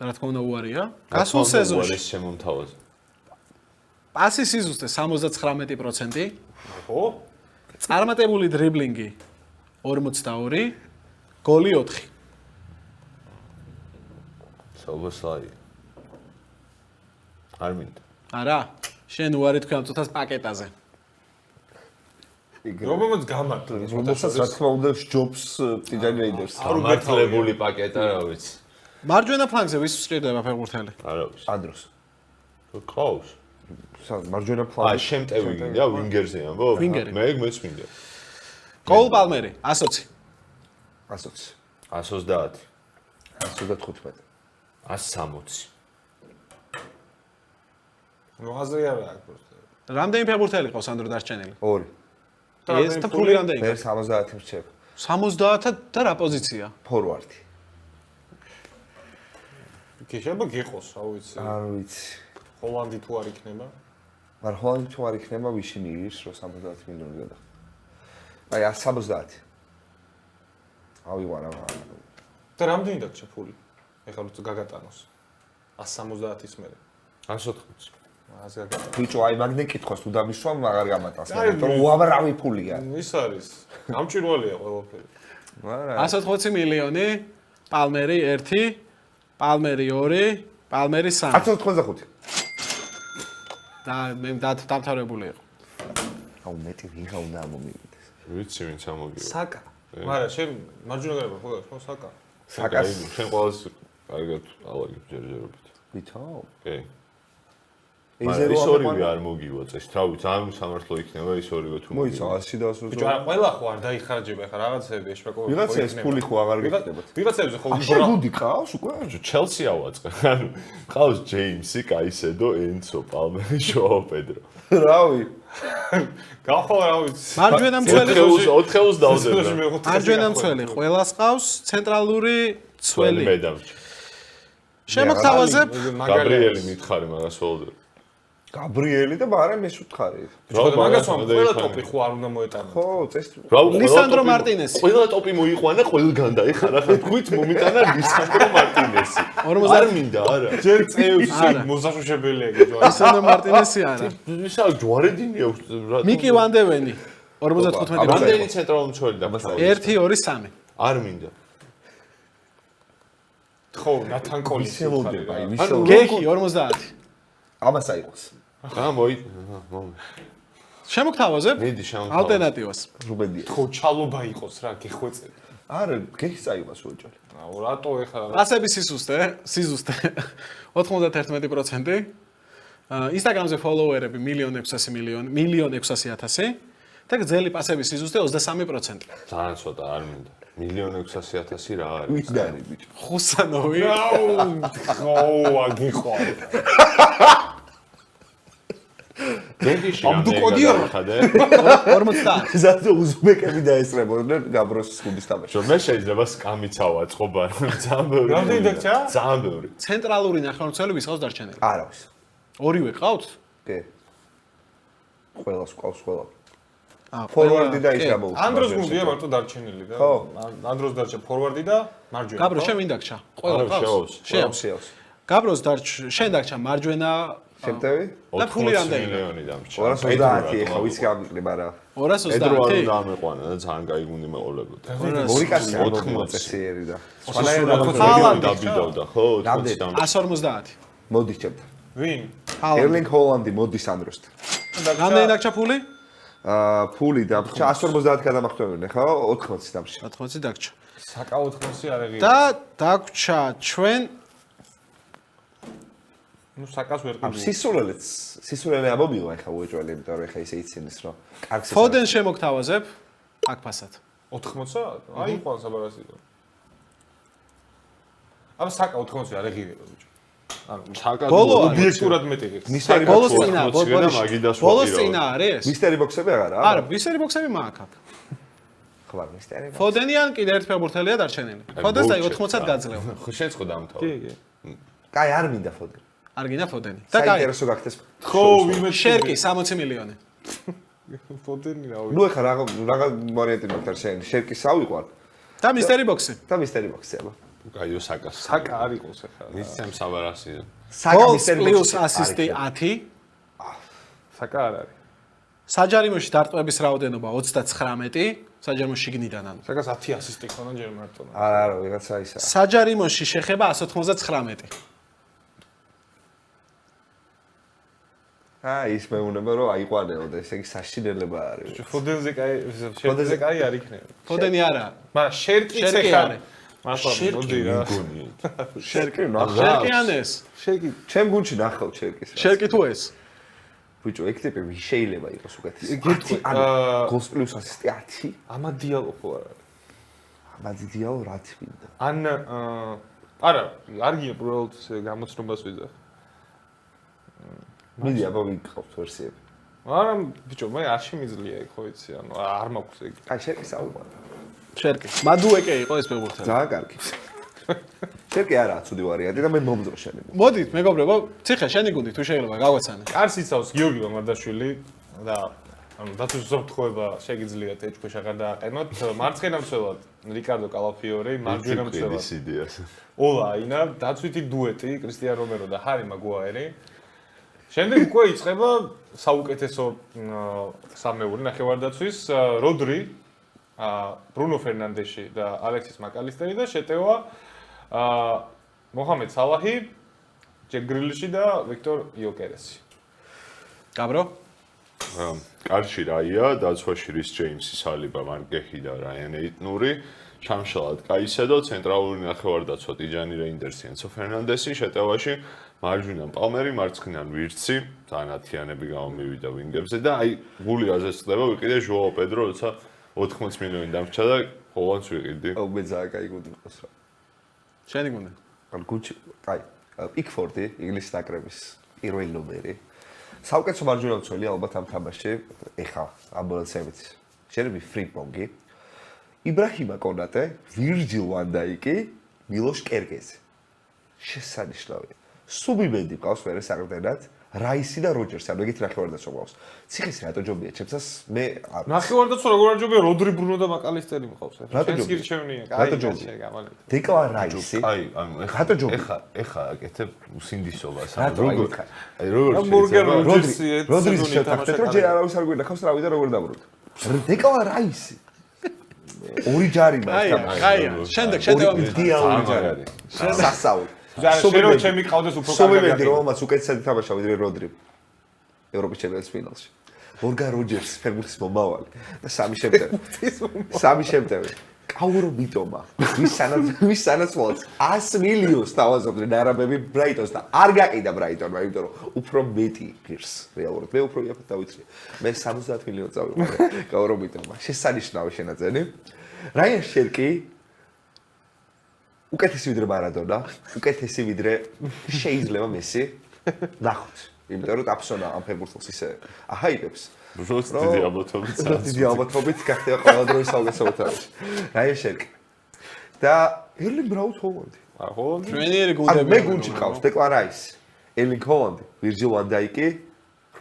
B: რა თქმა უნდა უარია. გასულ სეზონში
D: ეს შემომთავაზე.
B: პასის სიზუსტე 79%,
C: ხო?
B: წარმატებული დრიბლინგი 42, გოლი 4.
D: სალვასაი. არ მინდა.
B: არა, შენ უარი თქვი ამ წუთას პაკეტაზე.
C: რომელმაც გამართლა ის
A: რომელსაც რა თქმა უნდა ჯობს ტიჯანი რეინდერსი.
D: გამართლებული პაკეტა რა ვიცი.
B: მარჯვენა ფლანგზე ვის სჭირდება ფეხბურთელი?
D: არა ვიცი.
A: ანდროს.
D: ყავს.
A: მარჯვენა
D: აა
A: ფლანგი.
D: შემტევი გინდა ვინგერზე ამბობ?
B: ვინგერი.
D: მე მეც მინდა.
B: კოულ პალმერი 120.
A: 120.
D: 130.
A: 115.
D: 160.
C: ნუ აზრი არა აქვს პროსტა.
B: რამდენი ფეხბურთელი ყავს ანდრო დარჩენილი?
A: 2.
B: ეს და ფული რამდენი?
A: მე 70 მრჩევ.
B: 70 და რა პოზიცია?
A: ფორვარდი.
C: კი შეიძლება გიყოს, რა ვიცი.
A: არ ვიცი.
C: ჰოლანდი თუ არ იქნება?
A: მაგრამ ჰოლანდი თუ არ იქნება ვიში მიიღებს რომ 70 მილიონი გადახდა. აი 170. ავიوارა.
C: და რამდენი დაგჭა ფული? ეხლა რო გაგატანოს. 170-ის მერე.
D: 180.
C: ასე გაგატანო.
A: ბიჭო, აი მაგნე კითხოს თუ დამისვამ აღარ გამატანს, იმიტომ რომ უამრავი ფულია.
C: ის არის. გამჭირვალეა ყველაფერი.
A: არა.
B: 180 მილიონი, პალმერი 1, პალმერი 2, პალმერი 3.
A: 185.
B: და მე დამთავრებული იყო.
A: აუ მეტი ვიღა უნდა მომივიდეს.
D: ვიცი ვინც ამოგიო.
C: საკა. მაგრამ შენ მარჯვენა გარება ხო გავს, ხო საკა.
A: საკას
D: შენ ყოველს კარგად ალაგებ ჯერჯერობით.
A: ვითო?
D: კი.
A: ეზე
D: ის
A: რო
D: ორივე არ მოგივა წეს. თავი ძალიან სამართლო იქნება ის ორივე თუ
A: მოიცა 100 და 100.
C: ბიჭო, არა ყველა ხო არ დაიხარჯება ეხლა რაღაცები ეშპაკოვი.
A: ვიღაცა ეს ფული ხო აღარ გიქნებათ.
C: ვიღაცებზე ხო
A: შეგუდი ყავს უკვე?
D: ჩელსი ავაწყე. ანუ ყავს ჯეიმსი, კაისედო, ენცო, პალმერი, შოუ პედრო.
A: რავი.
C: გავხვალ რა ვიცი.
B: მარჯვენა მცველი
D: 4-4-ს დავდება.
B: მარჯვენა მცველი ყველას ყავს, ცენტრალური
D: ძველი
B: მცველი.
D: მედამჭი.
B: შემოგთავაზებ
D: გაბრიელი მითხარი მაგას ველოდებ.
A: გაბრიელი და მაგრამ ეს უთხარი.
C: ბიჭო, მაგას ვამ ყველა ტოპი ხო არ უნდა მოეტანა.
A: ხო, წეს
B: ლისანდრო მარტინესი.
D: ყველა ტოპი მოიყვანა ყველგან და ეხლა რა თქვით მომიტანა ლისანდრო მარტინესი.
B: 50
D: არ მინდა არა.
C: ჯერ წევს
B: არა.
C: მოსაშუშებელია გიჟო.
B: ლისანდრო მარტინესი არა.
D: ისა ჯვარედინი აქვს რა.
B: მიკი ვანდევენი 55
D: რამდენი ცენტრალური მცველი და
B: 1 2 3.
D: არ მინდა.
C: ხო, ნათან კოლის
A: შემოვდება, აი ვისო.
B: გექი 50.
A: ამას აიყოს.
D: მოი.
B: შემოგთავაზებ
D: მიდი შემოთავაზებ.
B: ალტერნატივას.
A: რუბენდია.
C: ხო, ჩალობა იყოს რა, გეხვეწები.
A: არა, გექს აიყოს უეჭველი.
C: აუ, რატო ეხლა
B: პასების სიზუსტე 91%. ინსტაგრამზე ფოლოუერები 1.600.000 და გრძელი პასების სიზუსტე 23%.
D: ძალიან ცოტა არ მინდა. 1.600.000 რა არის?
A: ვიც და არის ბიჭო.
B: ხუსანოვი.
C: აუ, ხო, აგიხვალ.
D: გენდიში
C: აბდუკოდია.
D: ხადე?
B: 50.
A: ზადო უზბეკები დაესწრებოდნენ გაბროს სკულის თამაში.
D: შო მე შეიძლება სკამიც ავაწყო ბარემ ძალიან ბევრი.
C: რამდენი დარჩა?
D: ძალიან ბევრი.
B: ცენტრალური ნახევარმცველი ვის ყავს დარჩენილი?
A: არავის.
B: ორივე ყავთ?
A: კი. ყველას ყავს ყველა.
B: აა,
A: ფორვარდი და ის
B: კი.
A: გამოუშვება.
C: ანდროს გუნდია მარტო დარჩენილი და
A: ხო.
C: ანდროს დარჩა ფორვარდი და მარჯვენა.
B: გაბრო შენ ვინ დაგჭა? ყველა
D: არა, შეავს.
B: ყავს? შეავს.
A: შეავს.
B: გაბროს შენ დაგჭა მარჯვენა
A: შემტევი?
B: და ფული
D: 80
B: რამდენი?
D: მილიონი დამჭა.
A: 230 ეხა ვიც გამიყრება რა.
B: 230.
D: ედრო არ უნდა ამეყვანა და ძალიან კაი გუნდი მეყოლებოდა.
A: ორი კაცი
D: 80
A: წესიერი და.
B: ჰალანდი
D: დაბიდავდა, ხო? 80 დამჭა.
B: 150.
A: მოდი ჩემთან.
C: ვინ?
B: ჰალანდი.
A: ერლინგ ჰოლანდი მოდის ანდროსთან.
B: რამდენი დაგჭა ფული?
A: ფული დამრჩა 150 გადამახტოვებდნენ ხო 80 დამრჩა
B: 80 დაგჭა
C: საკა 80 არ ეღირა.
B: და დაგჭა ჩვენ
C: ნუ საკას ვერ ყიდულ.
A: სისულელე ამომივა ეხა უეჭველი იმიტომ რომ ეხა ისე იცინეს რომ კარგს
B: ფოდენ შემოგთავაზებ აქ ფასად
C: 80-ა? აი ყავს აბარასიდო. აბა საკა 80 არ ეღირება ბიჭო. ანუ
D: საკა
B: ბოლო არის.
C: ობიექტურად მეტი ღირს.
A: მისტერი
B: ბოლოს
A: ბოქსები
B: წინა
D: მაგიდას
B: ბოლოს
D: ვაპირავ.
B: წინა არის
A: მისტერი ბოქსები აღარა
B: არა მისტერი ბოქსები მაქვს აქ
A: ხარ მისტერი
B: ფოდენიან კიდე ერთ ფეხბურთელია დარჩენილი ფოდენს აი 80-ად გაძლევ
D: ხო შეწყო დამთავრ.
C: კი.
A: კაი არ მინდა ფოდენ
B: არ გინდა ფოდენი და კაი
A: საინტერესო გახდეს
C: ხო ვიმე
B: შერკი 60 მილიონი
C: ფოდენი რა
A: ნუ ეხა რაღა ვარიანტი მაქვს შენ შერკის ავიყვარ
B: და მისტერი ბოქსი
A: და მისტერი ბოქსი აბა
D: კაიო საკას.
C: საკა არ იყოს ახლა.
D: მისცემ საბარასი.
B: გოლს პლუს ასისტი 10
C: საკა არ არის.
B: საჯარიმოში დარტყმების რაოდენობა 39 საჯარიმოში შიგნიდან ანუ
C: საკას 10 ასისტი ქონა ჯერ მარტო.
A: არა ვიღაცა ისა
B: საჯარიმოში შეხება 199
A: ის მეუბნება რომ აიყვანეო და ესე იგი საშინელება არის
C: ფოდენზე კაი შერკზე კაი არ იქნება.
B: ფოდენი არა
C: მაგრამ შერკიც
B: შერკი
C: ეხა
B: არის.
C: მართლა მოდი რა.
A: შერკი
B: შერკი ანეს
C: შერკი
A: ჩემ გუნდში ნახავ შერკის
B: შერკი თუ ეს
A: ბიჭო ეგ ტიპები შეიძლება იყოს უკეთესი
C: გეტყვი,
A: გოლს პლუს ასისტი 10
C: ამადიალო ხო არ არის.
A: ამადიალო რა თქმა
C: ან არა არ გია უბრალოდ გამოცნობას ვიძახ.
A: მიდი აბა ვიყავთ ვერსიები
C: მაგრამ ბიჭო მე არ შემიძლია იქ ხო იცი ანუ არ მაქვს ეგ.
A: კაი შერკის ავიყვან
B: შერკი მადუეკე იყო ეს ფეხბურთელი
A: ძალიან კარგი შერკი არაა ცუდი ვარიანტი და მე მომძრო შენი
B: მოდით მეგობრებო ციხე შენი გუნდი თუ შეიძლება გავაცანე
C: კარს იცავს გიორგი მამარდაშვილი და ანუ დათვის ზოგთხოვება შეგიძლიათ ეჭქვეშ აღარ დააყენოთ. მარცხენა მცველად რიკარდო კალაფიორი, მარჯვენა მცველად
D: ის იდეას.
C: ოლა აინა, დაცვითი დუეტი კრისტიან რომერო და ჰარი მაგუაერი. შემდეგ უკვე იწყება საუკეთესო სამეული ნახევარდაცვის როდრი, ბრუნო ფერნანდეში და ალექსის მაკალისტერი და შეტევა მოჰამედ სალაჰი, ჯეკ გრილიში და ვიქტორ იოკერესი.
B: გაბრო
D: კარში რაია, დაცვაში რის ჯეიმსი, სალიბა, მარკეჰი და რაიან ეიტნური, შამშალად კაისედო, ცენტრალური ნახევარდაცვა ტიჯანი რეინდერსი, ენცო ფერნანდესი, შეტევაში მარჯვნიდან პალმერი, მარცხნიდან ვირცი, თანათიანები გამომივიდა ვინგებზე და აი გული აზეს ხდება, ვიყიდე ჟოაო პედრო, როცა 80 მილიონი დამრჩა და ხოლმე ვიყიდი.
A: აუ მე ძალიან კაი გუნდი მყავს რა
B: შენი გუნდი
A: ან გუნდში კაი პიკფორდი ინგლისის ნაკრების პირველი ნომერი საუკეთესო მარჯვენა მცველი ალბათ ამ თამაშში ეხა ამბოლანსებით ჯერემი ფრიპონგი იბრაჰიმა კონატე ვირჯილ ვან დაიკი მილოშ კერგეზი შესანიშნავია სუბიმენდი მყავს მერე საერთოდ რაისი და როჯერსი ანუ ეგეთი ნახევარდაცვა მყავს ციხის რატო ჯობია ჩემსას მე
C: ნახევარდაცვა როგორ არ ჯობია როდრი ბრუნო და მაკალისტერი მყავს ახლა
A: რატო
C: ჩვენს
A: ჯობია?
C: გირჩევნია
A: რატო
C: კაი
A: ჯობია?
C: გამალე
A: დეკლან რაისი
D: აი, ანუ
A: რატო ჯობია?
D: ეხა აკეთებ სინდისობას,
A: რატო აი ხარ?
D: აი როგორ
C: მორგან
D: შეიძლება?
C: როჯერსი ერთ
A: როდრის
C: სეზონი
A: შეთანხმდეთ რომ ჯერ არავის არ გვინახავს რავი და როგორ დაბრუნდა დეკლან რაისი ორი ჯარი
B: აი
A: მაქვს
B: აი შემდეგ შეტევა
A: იდეალური ჯარი
D: არის.
A: სასაული
C: შერო ჩემი ყავდეს უფრო
A: სუბიმენდი
C: კარგად
A: რომელმაც უკეთესად ითამაშა ვიდრე როდრი ევროპის ჩემპიონატის ფინალში მორგან როჯერსი ფეხბურთის მომავალი და სამი შემტევი კაურო მიტომა ვის სანაცვლოდ 100 მილიონს თავაზობდნენ არაბები ბრაიტონს და არ გაყიდა ბრაიტონმა იმიტომ რომ უფრო მეტი ღირს რეალურად მე უფრო იაფად დავიცრია მე 70 მილიონს წავიღე კაურო მიტომა შესანიშნავი შენაძენი რაიან შერკი უკეთესი ვიდრე მარადონა უკეთესი ვიდრე შეიძლება მესი ნახოთ იმიტომ რომ ტაფსონა ამ ფეხბურთელს ისე აჰაიპებს
D: როც დიდი ალბათობით
A: დიდი ალბათობით გახდება ყველა დროის საუკეთესო თამაში. რაიან შერკი. და ერლინგ ბრაუტ ჰოლანდი.
C: ჰოლანდი
B: ჩვენიერი
A: ან
B: გუნდები
A: მე გუნდში ყავს დეკლან რაისი, ერლინგ ჰოლანდი, ვირჯილ ვან დაიკი,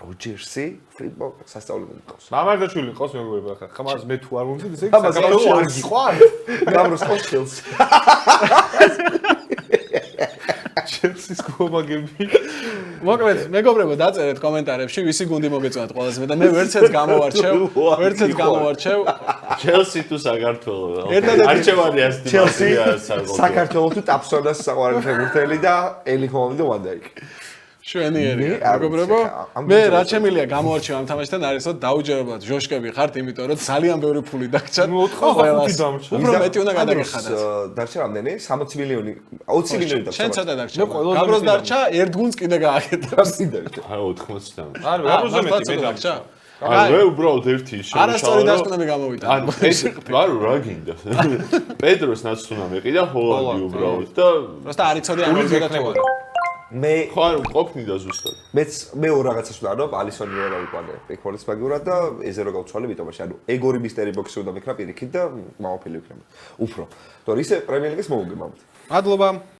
A: როჯერსი, ფრიპონგი სასწავლებელი ყავს.
C: მამარდაშვილი ყავს მეგობრებო ახლა ხმას მე თუ არ მომდი ესე
A: ამას
C: საქართველოს არ
A: Chelsea.
C: გიყვარ
A: გამროს ყავს ჩელსი.
C: ჩელსის გომაგები
B: მოკლედ მეგობრებო დაწერეთ კომენტარებში ვისი გუნდი მოგეწონათ ყველაზე მეტად და მე ვერცერთს გამოვარჩევ
D: ჩელსი თუ საქართველო.
B: ერთადერთი-
D: არჩევანი ასეთი
A: ჩელსი,
D: მარტივია საქართველოს.
A: საქართველოს თუ ტაფსონას საყვარელი ფეხბურთელი და ერლინგ ჰოლანდი და ვან დაიკი.
B: შვენიერი
A: მე არ
B: მეგობრებო
A: ვიცი, ამ
B: მე რა
A: ბიჭებს
B: ჩემილია გამოარჩევა ამ თამაშთან არის რომ დაუჯერებლად ჟოშკები ხართ იმიტომ რომ ძალიან ბევრი ფული დაგჭათ
C: ნუ 85 დამრჩა.
B: უფრო მეტი უნდა გადაგეხადათ
A: დარჩა რამდენი? 60 მილიონი, 20 მილიონი დარჩა.
B: შენ ცოტა დარჩა
C: მე ყველაზე
B: გაბროს
C: მეტი
B: დარჩა ერთ გუნდს კიდე გააკეთებს
D: არა 80 დამრჩა.
C: არ ვერუზე მეტი მე
B: დარჩა
D: არა მე უბრალოდ ერთი
B: არასწორი დასკვნები გამოვიდა
D: ანუ ვარო რა გინდა პედროს ნაცუნა მეყიდა ჰოლანდი უბრალოდ და
B: просто არ იცოდი ამ ზედა თუ არა
A: მე
D: ხო არ ყოფნიდა ზუსტად
A: მე ორ რაღაცას ვთქვა, რომ ალისონი ვერ ავიყვანე პიკფორდის მაგივრად და ეზე რო გავცვალე ვიტომაში. ანუ ეგორი მისტერი ბოქსი უნდა მიქნა პირიქით და მამაფილი ვიქნება. უფრო. თორე ისე პრემიერ ლიგას მოუგებამთ.
B: მადლობა